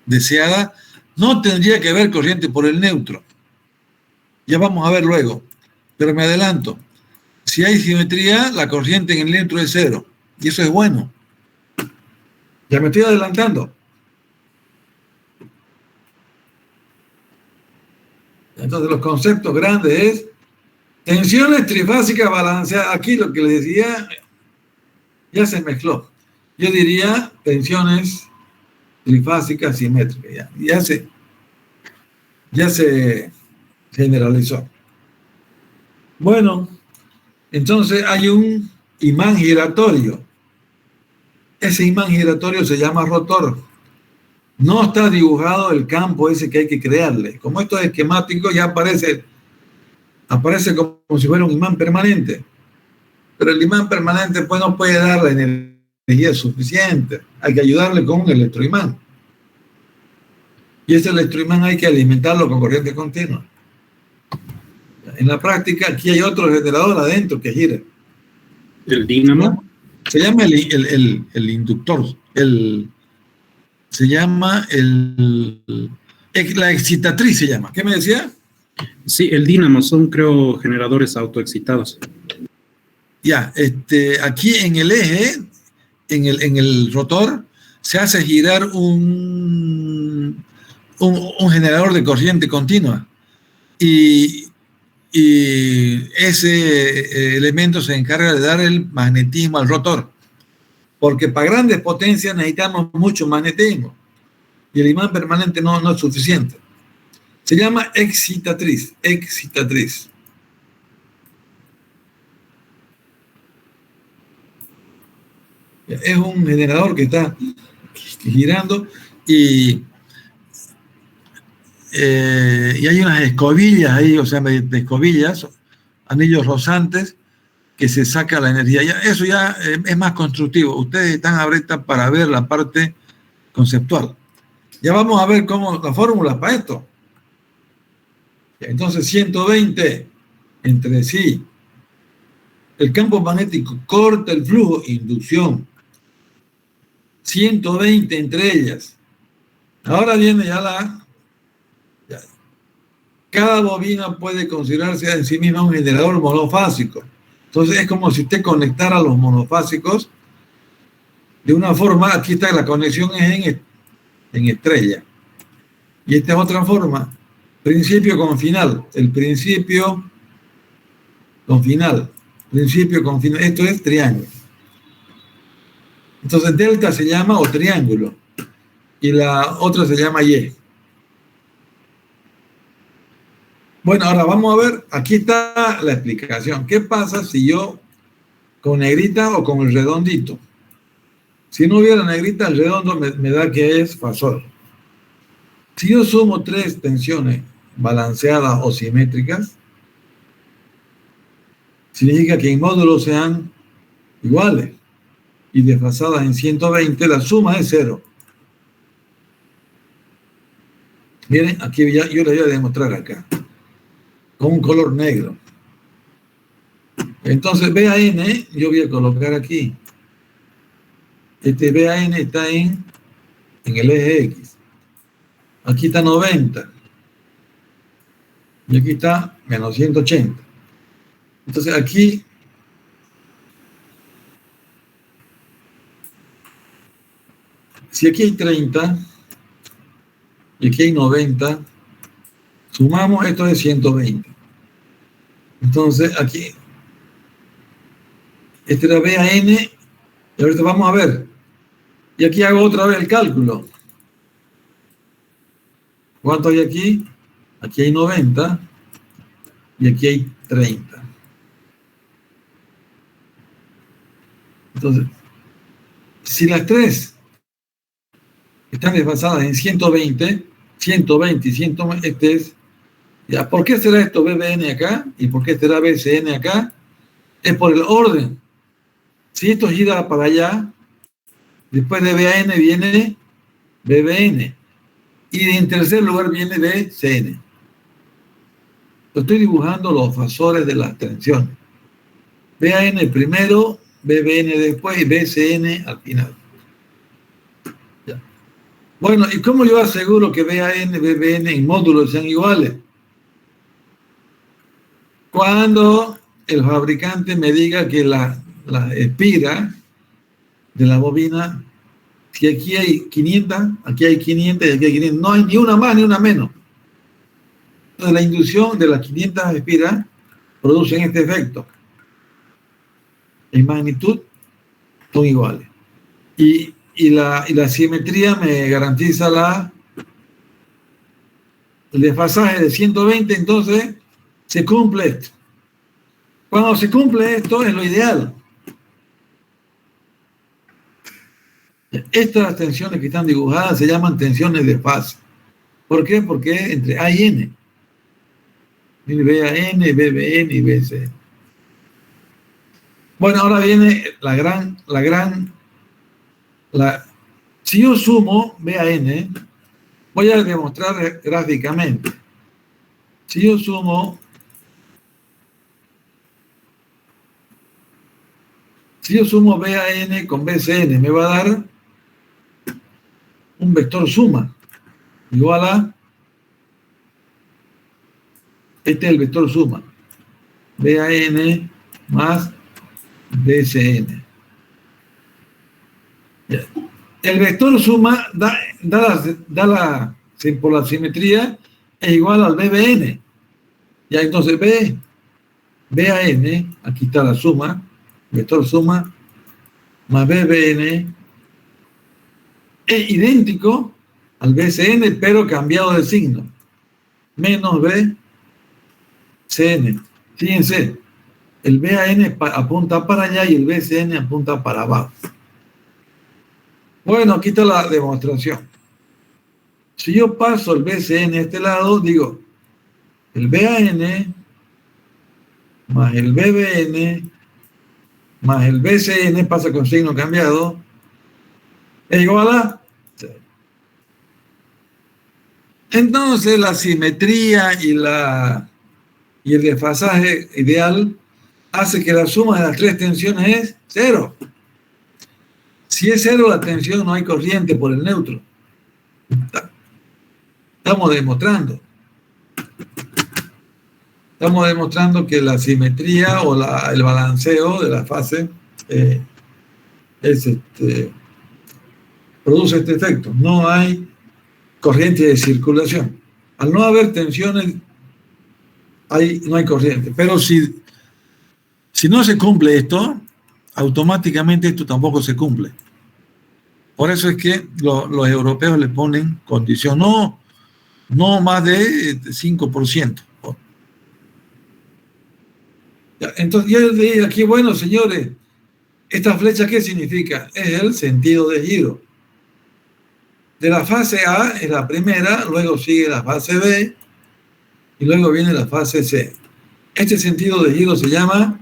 deseada. No tendría que haber corriente por el neutro. Ya vamos a ver luego. Pero me adelanto. Si hay simetría, la corriente en el neutro es 0. Y eso es bueno. Ya me estoy adelantando. Entonces los conceptos grandes es tensiones trifásicas balanceadas. Aquí lo que les decía ya se mezcló. Yo diría tensiones trifásicas simétricas. Ya se generalizó. Bueno, entonces hay un imán giratorio. Ese imán giratorio se llama rotor. No está dibujado el campo ese que hay que crearle. Como esto es esquemático, ya aparece como si fuera un imán permanente. Pero el imán permanente pues no puede dar la energía suficiente. Hay que ayudarle con un electroimán. Y ese electroimán hay que alimentarlo con corriente continua. En la práctica, aquí hay otro generador adentro que gira. El dínamo. Se llama el inductor. Se llama la excitatriz, se llama. ¿Qué me decía? Sí, el dínamo son, creo, generadores autoexcitados. Ya, aquí en el eje, en el rotor, se hace girar un generador de corriente continua. Y ese elemento se encarga de dar el magnetismo al rotor. Porque para grandes potencias necesitamos mucho magnetismo. Y el imán permanente no es suficiente. Se llama excitatriz. Excitatriz. Es un generador que está girando y hay unas escobillas ahí, o sea, de escobillas, anillos rozantes, que se saca la energía. Eso ya es más constructivo. Ustedes están ahorita para ver la parte conceptual. Ya vamos a ver cómo la fórmula para esto. Entonces, 120 entre sí. El campo magnético corta el flujo, inducción. 120 entre ellas. Ahora viene ya cada bobina puede considerarse en sí misma un generador monofásico. Entonces es como si usted conectara los monofásicos de una forma. Aquí está, la conexión es en estrella. Y esta es otra forma. Principio con final. El principio con final. Principio con final. Esto es triángulo. Entonces delta se llama o triángulo. Y la otra se llama Y. Bueno, ahora vamos a ver, aquí está la explicación. ¿Qué pasa si yo con negrita o con el redondito? Si no hubiera negrita, el redondo me da que es fasor. Si yo sumo 3 tensiones balanceadas o simétricas, significa que en módulos sean iguales y desfasadas en 120, la suma es 0. Miren, aquí yo les voy a demostrar acá, con un color negro. Entonces, BAN, yo voy a colocar aquí. Este BAN está en el eje X. Aquí está 90. Y aquí está menos 180. Entonces, aquí si aquí hay 30 y aquí hay 90, sumamos, esto es 120. Entonces, aquí, este era BAN, y ahorita vamos a ver. Y aquí hago otra vez el cálculo. ¿Cuánto hay aquí? Aquí hay 90 y aquí hay 30. Entonces, si las 3 están desfasadas en 120 y 120, este es, ya, ¿por qué será esto BBN acá? ¿Y por qué será BCN acá? Es por el orden. Si esto gira para allá, después de BAN viene BBN. Y en tercer lugar viene BCN. Estoy dibujando los fasores de las tensiones. BAN primero, BBN después y BCN al final. Ya. Bueno, ¿y cómo yo aseguro que BAN, BBN en módulos sean iguales? Cuando el fabricante me diga que la espira de la bobina, si aquí hay 500, aquí hay 500 y aquí hay 500, no hay ni una más ni una menos. Entonces la inducción de las 500 espiras produce este efecto. En magnitud son iguales. Y la simetría me garantiza el desfasaje de 120, entonces se cumple esto. Cuando se cumple esto es lo ideal. Estas tensiones que están dibujadas se llaman tensiones de fase. ¿Por qué? Porque es entre A y N. BAN, BBN y BCN. Bueno, ahora viene si yo sumo BAN, voy a demostrar gráficamente. Si yo sumo BAN con BCN, me va a dar un vector suma igual a, este es el vector suma, BAN más BCN. El vector suma por la simetría es igual al BBN. Ya entonces BAN, aquí está la suma, vector suma, más BBN, es idéntico al BCN, pero cambiado de signo. Menos BCN. Fíjense, el BAN apunta para allá y el BCN apunta para abajo. Bueno, aquí está la demostración. Si yo paso el BCN a este lado, digo, el BAN más el BBN más el BCN pasa con signo cambiado, es igual a 0. Entonces la simetría y el desfasaje ideal hace que la suma de las tres tensiones es 0. Si es 0 la tensión, no hay corriente por el neutro. Estamos demostrando que la simetría o el balanceo de la fase produce este efecto. No hay corriente de circulación. Al no haber tensiones, no hay corriente. Pero si no se cumple esto, automáticamente esto tampoco se cumple. Por eso es que los europeos le ponen condición, no más de 5%. Entonces yo digo aquí, bueno, señores, ¿esta flecha qué significa? Es el sentido de giro. De la fase A es la primera, luego sigue la fase B y luego viene la fase C. Este sentido de giro se llama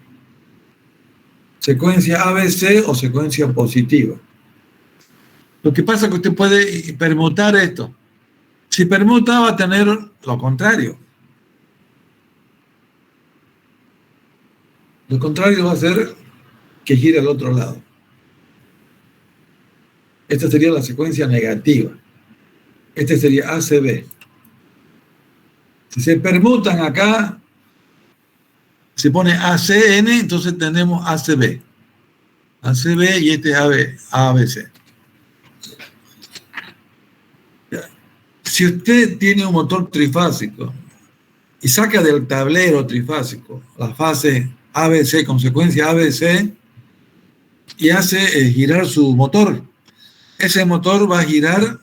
secuencia ABC o secuencia positiva. Lo que pasa es que usted puede permutar esto. Si permuta va a tener lo contrario. Lo contrario va a ser que gire al otro lado. Esta sería la secuencia negativa. Este sería ACB. Si se permutan acá, se pone ACN, entonces tenemos ACB. ACB y este es ABC. Si usted tiene un motor trifásico y saca del tablero trifásico la fase ABC, consecuencia ABC, y hace girar su motor, ese motor va a girar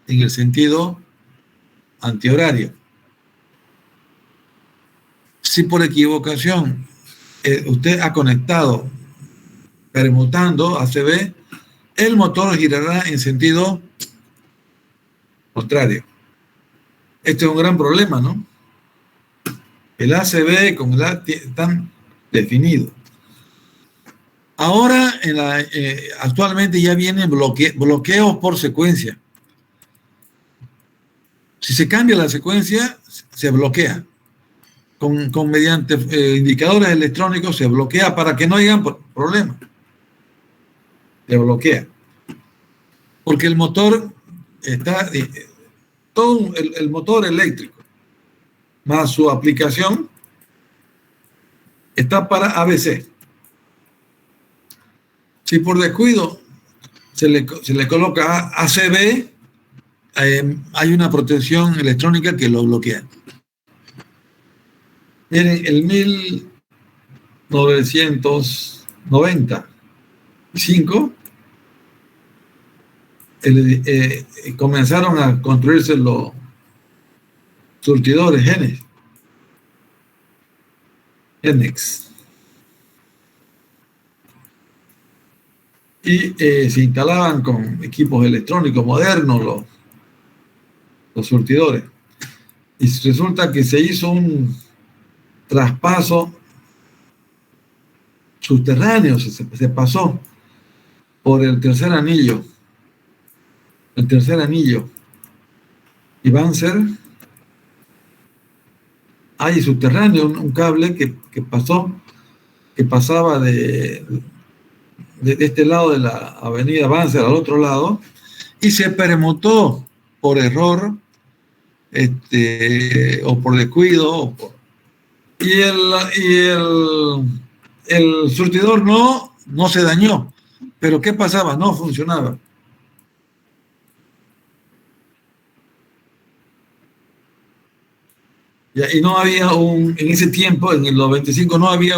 en el sentido antihorario. Si por equivocación usted ha conectado permutando ACB, el motor girará en sentido contrario. Este es un gran problema, ¿no? El ACB con el A están definidos. Ahora, actualmente ya vienen bloqueos por secuencia. Si se cambia la secuencia, se bloquea. Mediante indicadores electrónicos se bloquea para que no hayan problemas. Se bloquea. Porque el motor está... todo el motor eléctrico más su aplicación está para ABC. Si por descuido se le coloca ACB, hay una protección electrónica que lo bloquea. Miren, el 1995 comenzaron a construirse los surtidores Genex. Y se instalaban con equipos electrónicos modernos los surtidores. Y resulta que se hizo un traspaso subterráneo, se pasó por el tercer anillo. Y Banzer, hay subterráneo, un cable que pasaba de este lado de la avenida Banzer al otro lado, y se permutó por error, o por descuido, y el surtidor no se dañó. Pero ¿qué pasaba? No funcionaba. Y no había en ese tiempo, en el 95, no había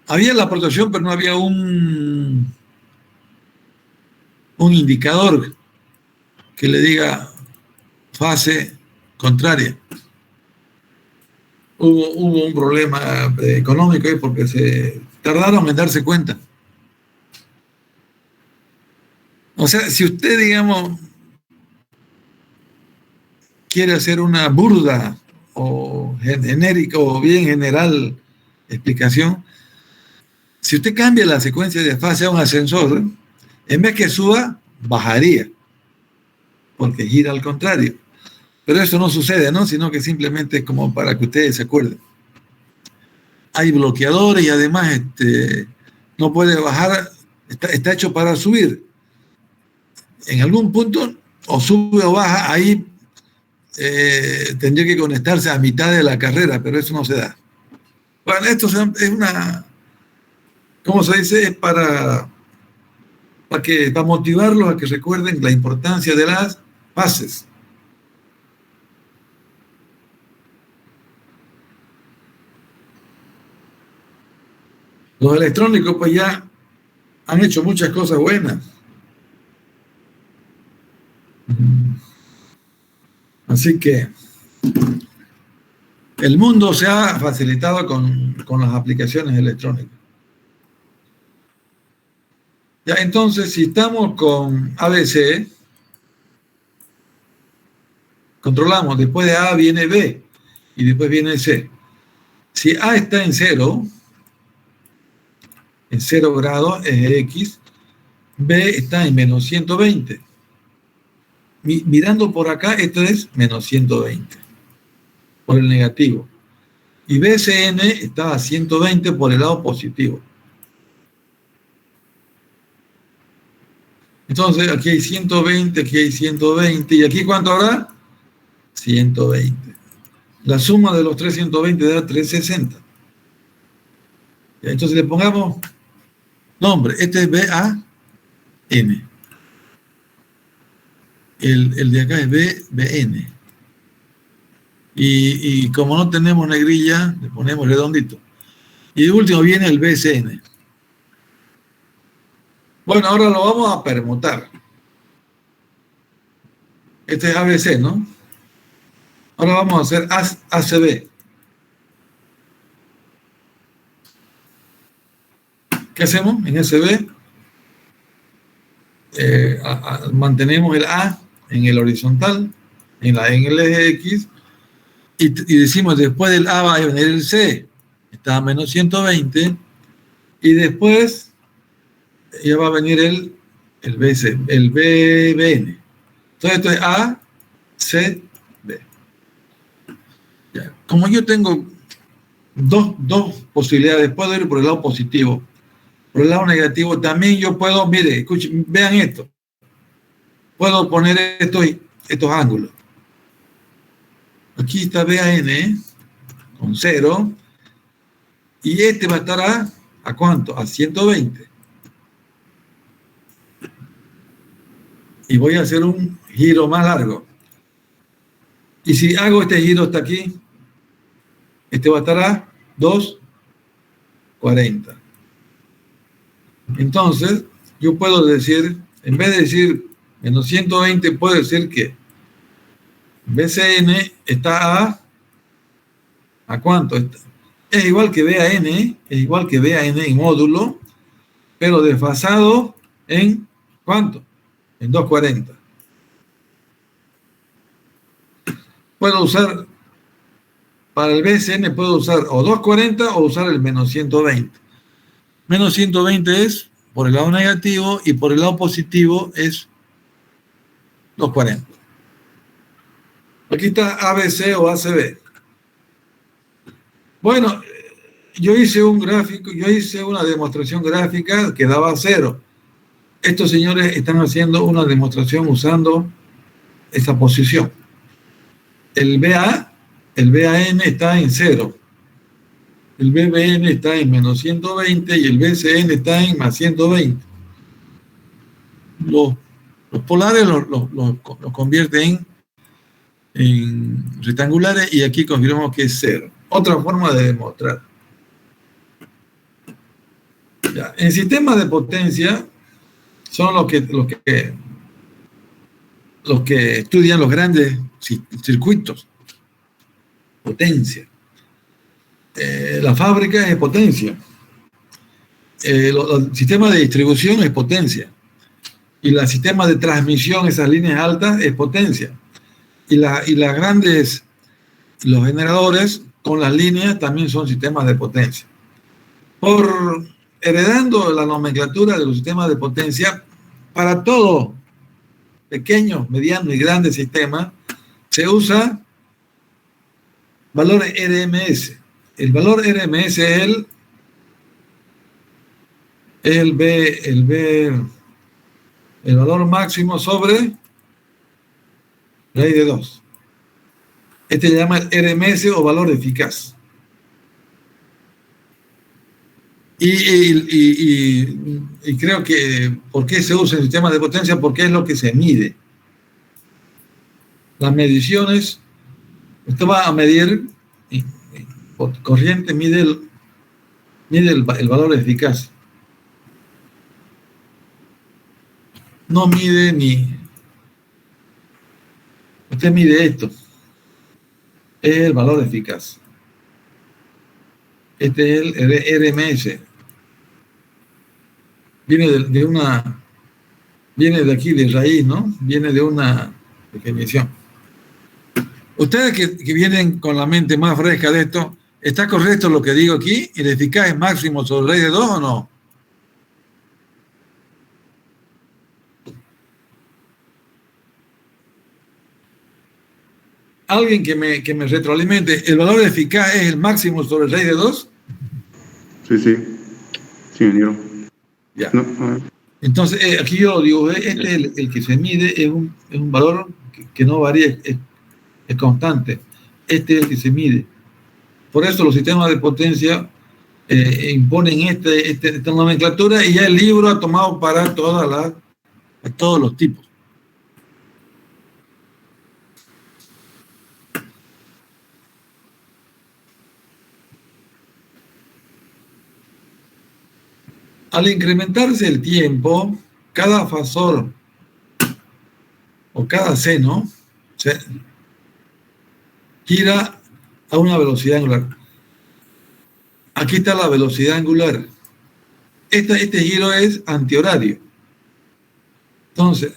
había la protección, pero no había un indicador que le diga fase contraria. Hubo un problema económico ahí porque se tardaron en darse cuenta. O sea, si usted, digamos, quiere hacer una burda o genérica o bien general explicación, si usted cambia la secuencia de fase a un ascensor, en vez que suba, bajaría, porque gira al contrario. Pero eso no sucede, ¿no? Sino que simplemente es como para que ustedes se acuerden. Hay bloqueadores y además no puede bajar, está hecho para subir. En algún punto, o sube o baja, ahí tendría que conectarse a mitad de la carrera, pero eso no se da. Bueno, esto es una, ¿cómo se dice? Es para motivarlos a que recuerden la importancia de las fases. Los electrónicos pues ya han hecho muchas cosas buenas. Así que el mundo se ha facilitado con las aplicaciones electrónicas. Ya, entonces, si estamos con ABC, controlamos, después de A viene B y después viene C. Si A está en 0 grados es X, B está en menos 120. Mirando por acá, esto es menos 120 por el negativo. Y BCN está a 120 por el lado positivo. Entonces, aquí hay 120, aquí hay 120. ¿Y aquí cuánto habrá? 120. La suma de los 320 da 360. Entonces le pongamos nombre. Este es BAN. El de acá es BN. Y como no tenemos negrilla, le ponemos redondito. Y de último viene el BCN. Bueno, ahora lo vamos a permutar. Este es ABC, ¿no? Ahora vamos a hacer ACB. ¿Qué hacemos en ACB? Mantenemos el A en el horizontal, en el eje X, y decimos después del A va a venir el C, está a menos 120, y después ya va a venir el BN. Entonces esto es A, C, B. Ya. Como yo tengo dos posibilidades, puedo ir por el lado positivo, por el lado negativo, también yo puedo, mire, escuchen, vean esto, puedo poner estos ángulos. Aquí está BAN con 0, y este va a estar ¿a cuánto? A 120. Y voy a hacer un giro más largo. Y si hago este giro hasta aquí, este va a estar a 240. Entonces, yo puedo decir, en vez de decir menos 120, puedo decir que BCN está ¿a cuánto? Es igual que BAN, es igual que BAN en módulo, pero desfasado en ¿cuánto? En 240. Puedo usar, para el BCN puedo usar o 240 o usar el menos 120. Menos 120 es por el lado negativo y por el lado positivo es 240. Aquí está ABC o ACB. Bueno, yo hice un gráfico, yo hice una demostración gráfica que daba 0. Estos señores están haciendo una demostración usando esa posición. El BAN está en 0. El BBN está en menos 120 y el BCN está en más 120. Los polares los convierten en rectangulares y aquí confirmamos que es 0. Otra forma de demostrar. Ya, en sistemas de potencia son los que estudian los grandes circuitos. Potencia. La fábrica es potencia. El sistema de distribución es potencia. Y el sistema de transmisión, esas líneas altas, es potencia. Y las grandes, los generadores con las líneas también son sistemas de potencia. Heredando la nomenclatura de los sistemas de potencia, para todo pequeño, mediano y grande sistema, se usa valor RMS. El valor RMS es el valor máximo sobre raíz de 2. Este se llama RMS o valor eficaz. Y creo que, ¿por qué se usa el sistema de potencia? Porque es lo que se mide. Las mediciones, usted va a medir, por corriente mide el valor eficaz. No mide usted mide esto. Es el valor eficaz. Este es el RMS. Viene de aquí, de raíz, ¿no? Viene de una definición. Ustedes que vienen con la mente más fresca de esto, ¿está correcto lo que digo aquí? ¿El eficaz es máximo sobre raíz de 2 o no? Alguien que me retroalimente, ¿el valor eficaz es el máximo sobre raíz de 2? Sí, ingeniero. Ya. No, Entonces, aquí yo lo digo, este es el que se mide, es un valor que no varía, es constante. Este es el que se mide. Por eso los sistemas de potencia imponen esta nomenclatura y ya el libro ha tomado para todos los tipos. Al incrementarse el tiempo, cada fasor o cada seno gira a una velocidad angular. Aquí está la velocidad angular. Este giro es antihorario. Entonces,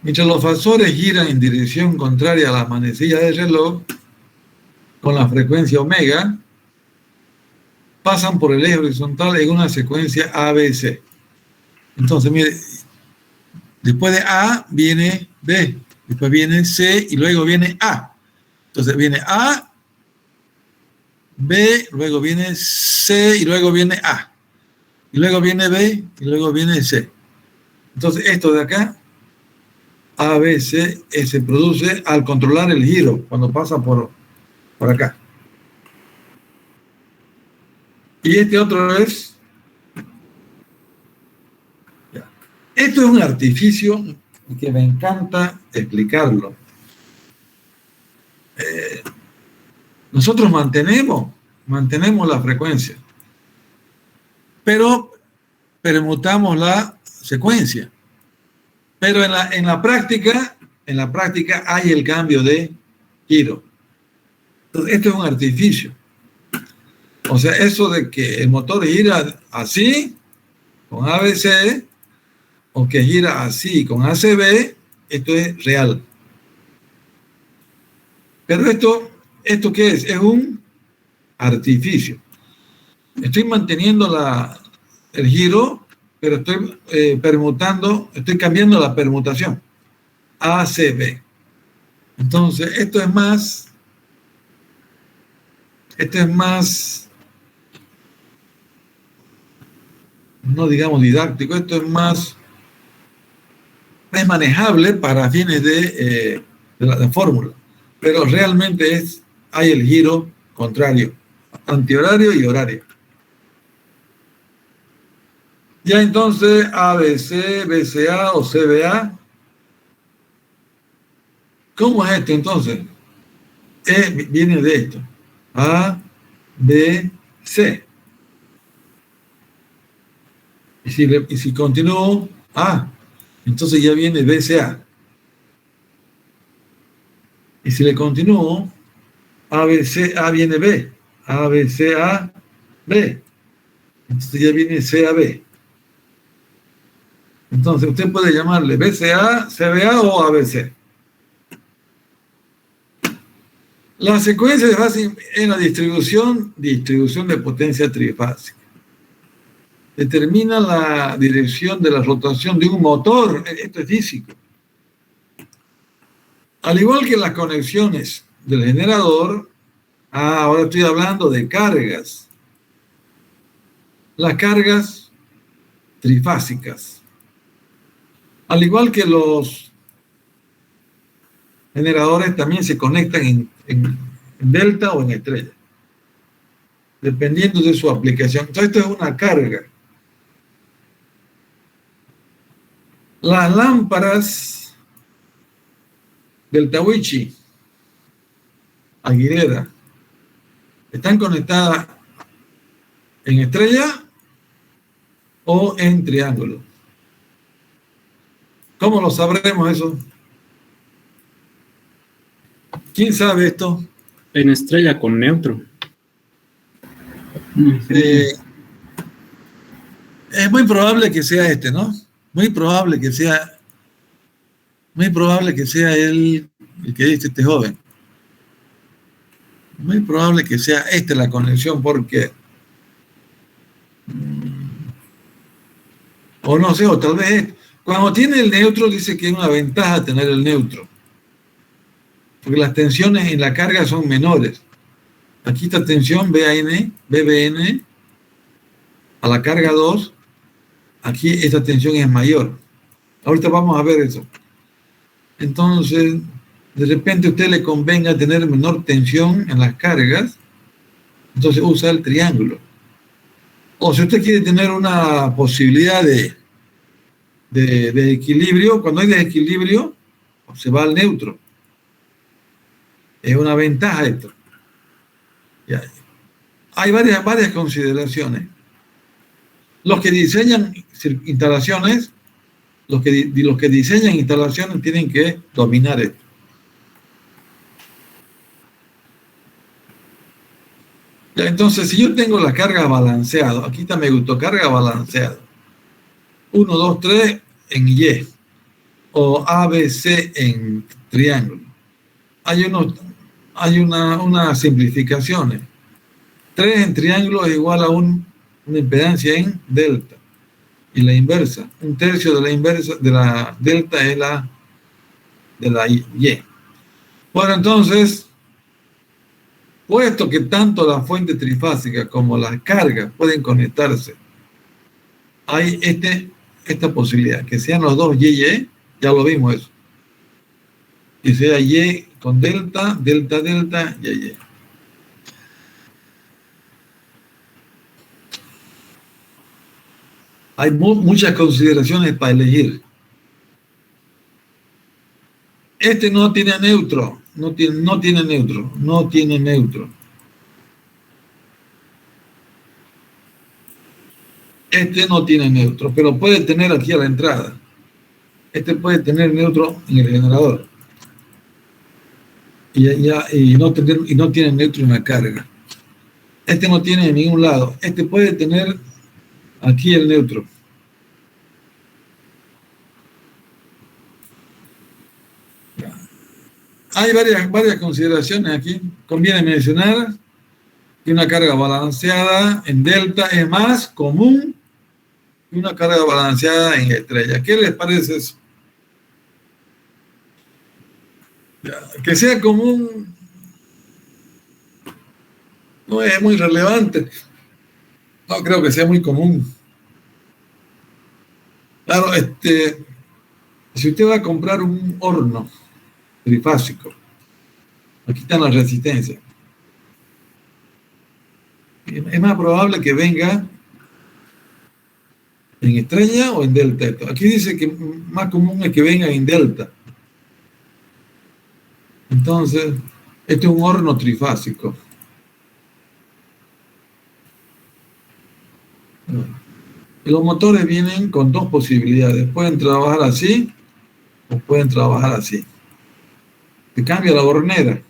mientras los fasores giran en dirección contraria a la manecilla del reloj, con la frecuencia omega, pasan por el eje horizontal en una secuencia ABC. Entonces, mire, después de A viene B. después viene C y luego viene A. Entonces viene A, B, luego viene C y luego viene A. Y luego viene B y luego viene C. Entonces esto de acá, A, B, C, se produce al controlar el giro, cuando pasa por acá. Y este otro es... Esto es un artificio que me encanta explicarlo. Nosotros mantenemos la frecuencia, pero permutamos la secuencia. Pero en la práctica hay el cambio de giro. Entonces, esto es un artificio. O sea, eso de que el motor gira así, con ABC, o que gira así, con ACB, esto es real. Pero ¿esto qué es? Es un artificio. Estoy manteniendo el giro, pero estoy estoy cambiando la permutación. ACB. Entonces, esto es más, no digamos didáctico, esto es manejable para fines de la fórmula, pero realmente hay el giro contrario, antihorario y horario. Ya entonces ABC, BCA o CBA, ¿cómo es esto entonces? Viene de esto, A, B, C. Y si continúo, entonces ya viene BCA. Y si le continúo, A viene B. ABCA, B. Entonces ya viene CAB. Entonces usted puede llamarle BCA, CBA o ABC. La secuencia se basa en la distribución de potencia trifásica. Determina la dirección de la rotación de un motor. Esto es físico. Al igual que las conexiones del generador, ahora estoy hablando de cargas. Las cargas trifásicas. Al igual que los generadores también se conectan en delta o en estrella, dependiendo de su aplicación. Entonces esto es una carga. Las lámparas del Tawichi Aguilera están conectadas en estrella o en triángulo. ¿Cómo lo sabremos eso? ¿Quién sabe esto? En estrella con neutro. Es muy probable que sea ¿no? Muy probable que sea el que dice este joven. Muy probable que sea la conexión, porque o no sé, o tal vez cuando tiene el neutro dice que es una ventaja tener el neutro, porque las tensiones en la carga son menores. Aquí esta tensión BBN a la carga 2, aquí esta tensión es mayor. Ahorita vamos a ver eso. Entonces, de repente a usted le convenga tener menor tensión en las cargas, entonces usa el triángulo. O si usted quiere tener una posibilidad de equilibrio, cuando hay desequilibrio, se va al neutro. Es una ventaja esto. Ya. Hay varias consideraciones. Los que diseñan instalaciones, los que diseñan instalaciones tienen que dominar esto. Ya, entonces, si yo tengo la carga balanceada, aquí está, me gustó, carga balanceada. 1, 2, 3 en Y, o ABC en triángulo. Hay unas simplificaciones. 3 en triángulo es igual a una impedancia en delta. Y la inversa, 1/3 de la inversa de la delta es la de la Y. Bueno, entonces, puesto que tanto la fuente trifásica como las cargas pueden conectarse, hay esta posibilidad, que sean los dos Y, ya lo vimos eso. Que sea Y con delta, delta, delta, Y. Hay muchas consideraciones para elegir. Este no tiene neutro, no tiene neutro. Este no tiene neutro, pero puede tener aquí a la entrada. Este puede tener neutro en el generador. Y no tiene neutro en la carga. Este no tiene en ningún lado. Este puede tener aquí el neutro. Hay varias consideraciones aquí. Conviene mencionar que una carga balanceada en delta es más común que una carga balanceada en estrella. ¿Qué les parece eso? Que sea común no es muy relevante. No creo que sea muy común. Claro, si usted va a comprar un horno trifásico, aquí están las resistencias. Es más probable que venga en estrella o en delta. Aquí dice que más común es que venga en delta. Entonces, este es un horno trifásico. Y los motores vienen con dos posibilidades. Pueden trabajar así o pueden trabajar así. Se cambia la hornera.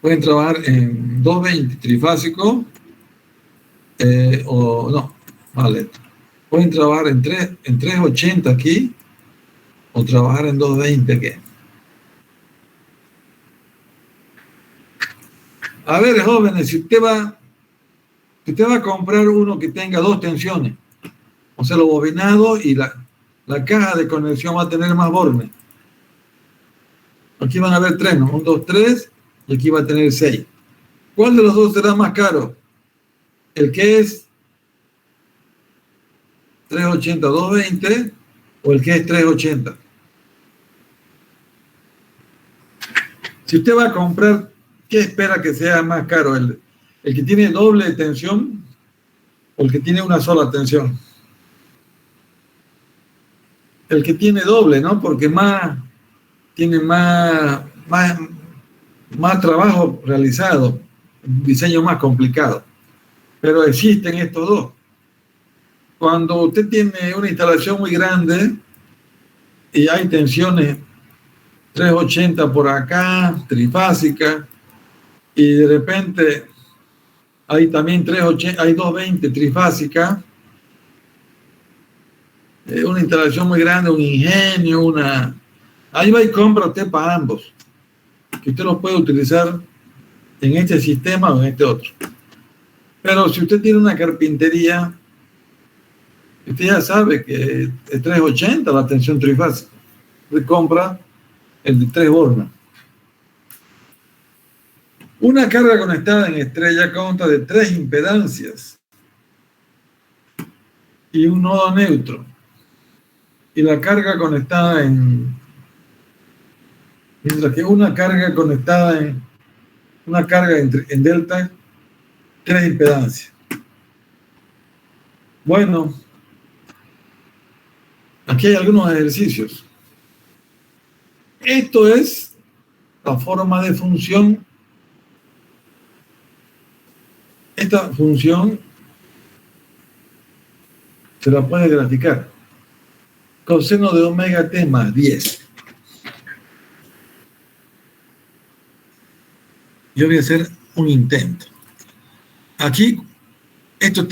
Pueden trabajar en 220 trifásico o no, vale. Pueden trabajar en 380 aquí o trabajar en 220 aquí. A ver, jóvenes, si usted va a comprar uno que tenga dos tensiones, o sea, los bobinados y la caja de conexión va a tener más bornes. Aquí van a haber tres, ¿no? 1, 2, 3, y aquí va a tener 6. ¿Cuál de los dos será más caro? ¿El que es 380, 220 o el que es 380? Si usted va a comprar, ¿qué espera que sea más caro? ¿El que tiene doble tensión o el que tiene una sola tensión? El que tiene doble, ¿no? Porque tiene más trabajo realizado, un diseño más complicado. Pero existen estos dos. Cuando usted tiene una instalación muy grande y hay tensiones 380 por acá, trifásica, y de repente hay también 380, hay 220 trifásica, una instalación muy grande, un ingenio, ahí va y compra usted para ambos, que usted los puede utilizar en este sistema o en este otro. Pero si usted tiene una carpintería, usted ya sabe que es 380 la tensión trifásica. Usted compra el de 3 bornas. Una carga conectada en estrella consta de 3 impedancias y un nodo neutro. Y la carga conectada mientras que una carga conectada en delta, 3 impedancias. Bueno, aquí hay algunos ejercicios. Esto es la forma de función. Esta función se la puede graficar. Coseno de omega t más 10. Yo voy a hacer un intento. Aquí, esto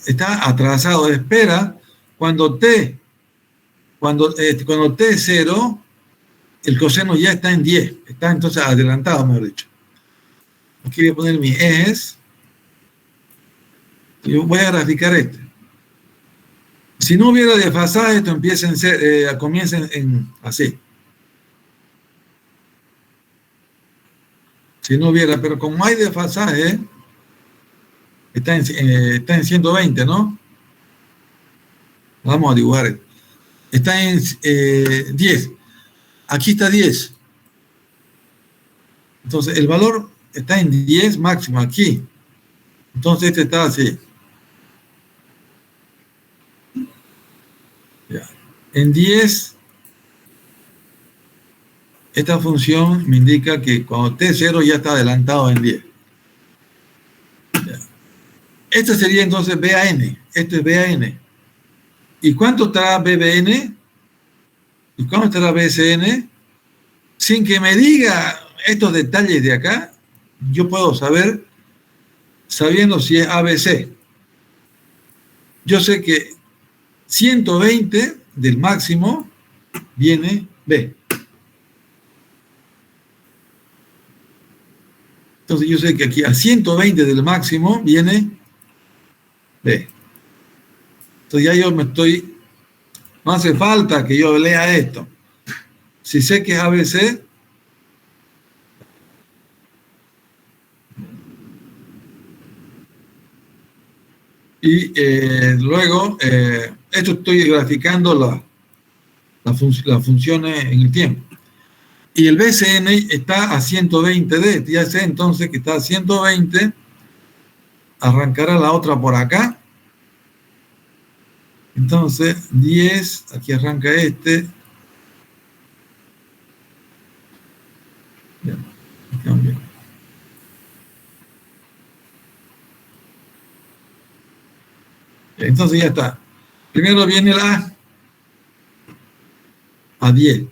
está atrasado. Espera cuando t es 0, el coseno ya está en 10. Está entonces adelantado, mejor dicho. Aquí voy a poner mis ejes. Yo voy a graficar este. Si no hubiera desfasaje, esto comienza en así. Si no hubiera, pero como hay desfasaje, está en 120, ¿no? Vamos a dibujar. Está en 10. Aquí está 10. Entonces, el valor está en 10 máximo aquí. Entonces, este está así. Ya. En 10, esta función me indica que cuando T0 ya está adelantado en 10. Ya. Este sería entonces BAN. Este es BAN. ¿Y cuánto estará BBN? ¿Y cuánto estará BCN? Sin que me diga estos detalles de acá, yo puedo saber, sabiendo si es ABC. Yo sé que 120 del máximo viene B. Entonces yo sé que aquí a 120 del máximo viene B. Entonces ya yo no hace falta que yo lea esto. Si sé que es ABC, y luego, esto estoy graficando las funciones en el tiempo. Y el BCN está a 120D. Ya sé entonces que está a 120. Arrancará la otra por acá. Entonces, 10, aquí arranca este. Bien, cambio. Entonces ya está. Primero viene el a 10.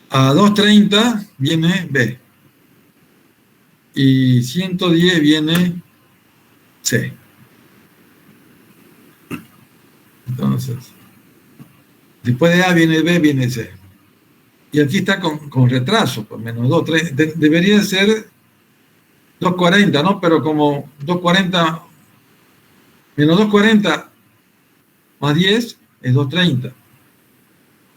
A 230 viene B. Y 110 viene C. Entonces, después de A viene B, viene C. Y aquí está con retraso, pues menos 2, 3. Debería ser 240, ¿no? Pero como 240, menos 240 más 10 es 230.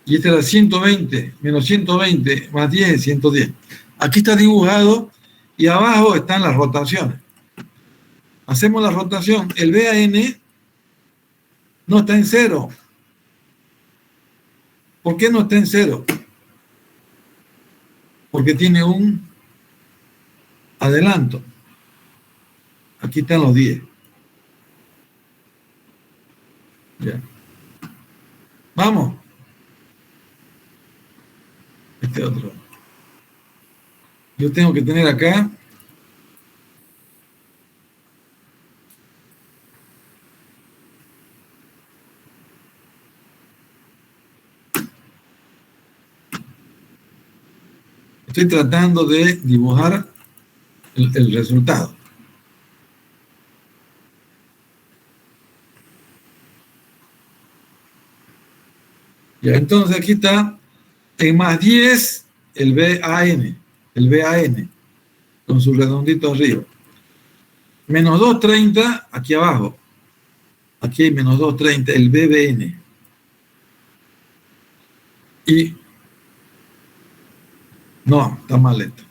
Y este era 120, menos 120 más 10 es 110. Aquí está dibujado y abajo están las rotaciones. Hacemos la rotación. El BAN no está en 0. ¿Por qué no está en 0? Porque tiene un adelanto. Aquí están los 10. Ya. Vamos. Este otro. Yo tengo que tener acá estoy tratando de dibujar el resultado. Ya, entonces aquí está en más 10 el BAN, con su redondito arriba. Menos 230 aquí abajo. Aquí hay menos 230, el BBN. Y no, está mal esto.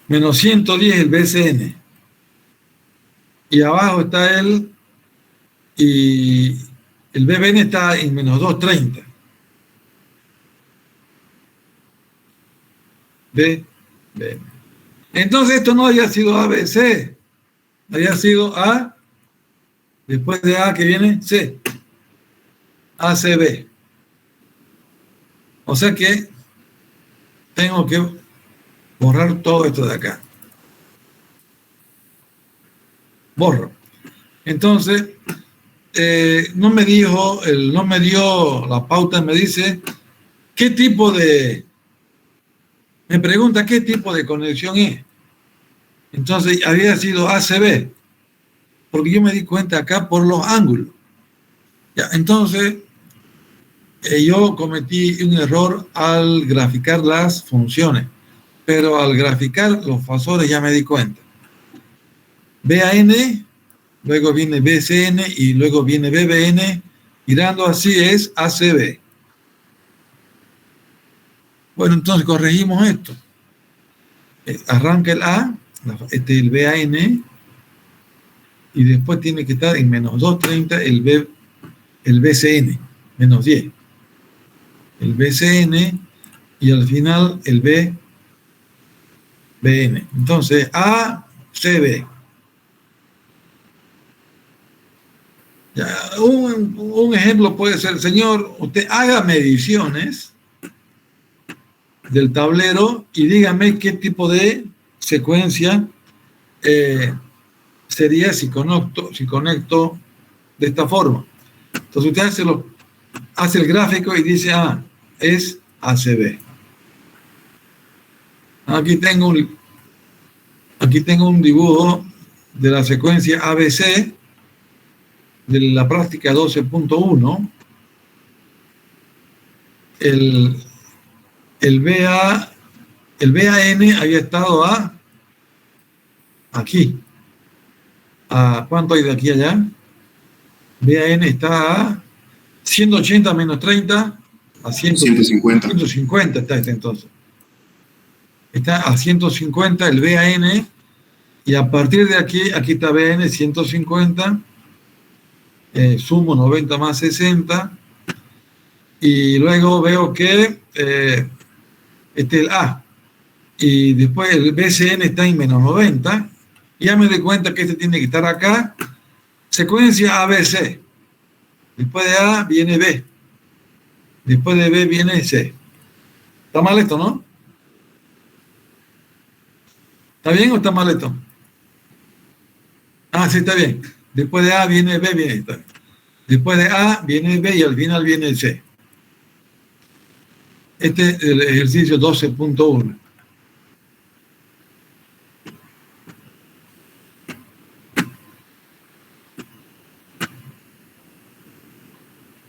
Menos 110 el BCN. Y abajo está y el BBN está en menos 230. B. Entonces esto no haya sido ABC, haya sido A, después de A que viene C, ACB. O sea que tengo que borrar todo esto de acá. Borro. Entonces, no me dio la pauta, me dice qué tipo de... Me pregunta qué tipo de conexión es. Entonces, había sido ACB, porque yo me di cuenta acá por los ángulos. Ya, entonces, yo cometí un error al graficar las funciones, pero al graficar los fasores ya me di cuenta. BAN luego viene BCN y luego viene BBN, girando así es ACB. Bueno, entonces corregimos esto. Arranca el A, el BAN, y después tiene que estar en menos 230 el BCN, menos 10. El BCN y al final el BBN. Entonces, ACB. Ya, un ejemplo puede ser, señor, usted haga mediciones del tablero y dígame qué tipo de secuencia sería si conecto de esta forma. Entonces usted hace el gráfico y dice, es ACB. Aquí tengo un dibujo de la secuencia ABC de la práctica 12.1. El BAN había estado aquí. ¿Cuánto hay de aquí a allá? BAN está a 180 menos 30 a 150. 150 está entonces. Está a 150 el BAN y a partir de aquí está BAN 150, sumo 90 más 60 y luego veo que el A y después el BCN está en menos 90. Ya me doy cuenta que este tiene que estar acá. Secuencia ABC. Después de A viene B. Después de B viene C. ¿Está mal esto, no? ¿Está bien o está mal esto? Sí, está bien. Después de A viene B, viene esta. Después de A viene B y al final viene C. Este es el ejercicio 12.1.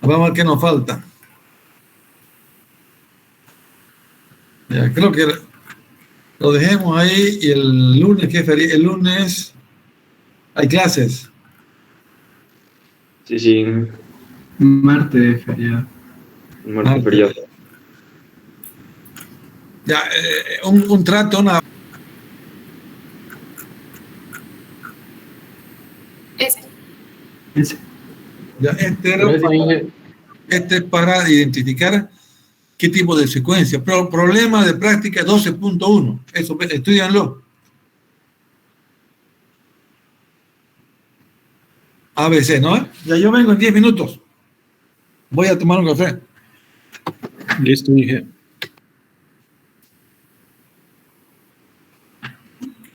Vamos a ver qué nos falta. Ya, creo que lo dejemos ahí y el lunes, ¿qué feria? El lunes hay clases. Sí. Martes, feriado. Martes feriado. Ya, un trato, Ese. Ya, este es para identificar qué tipo de secuencia. Problema de práctica 12.1. Eso, estudianlo. ABC, ¿no? Ya yo vengo en 10 minutos. Voy a tomar un café. Listo, dije.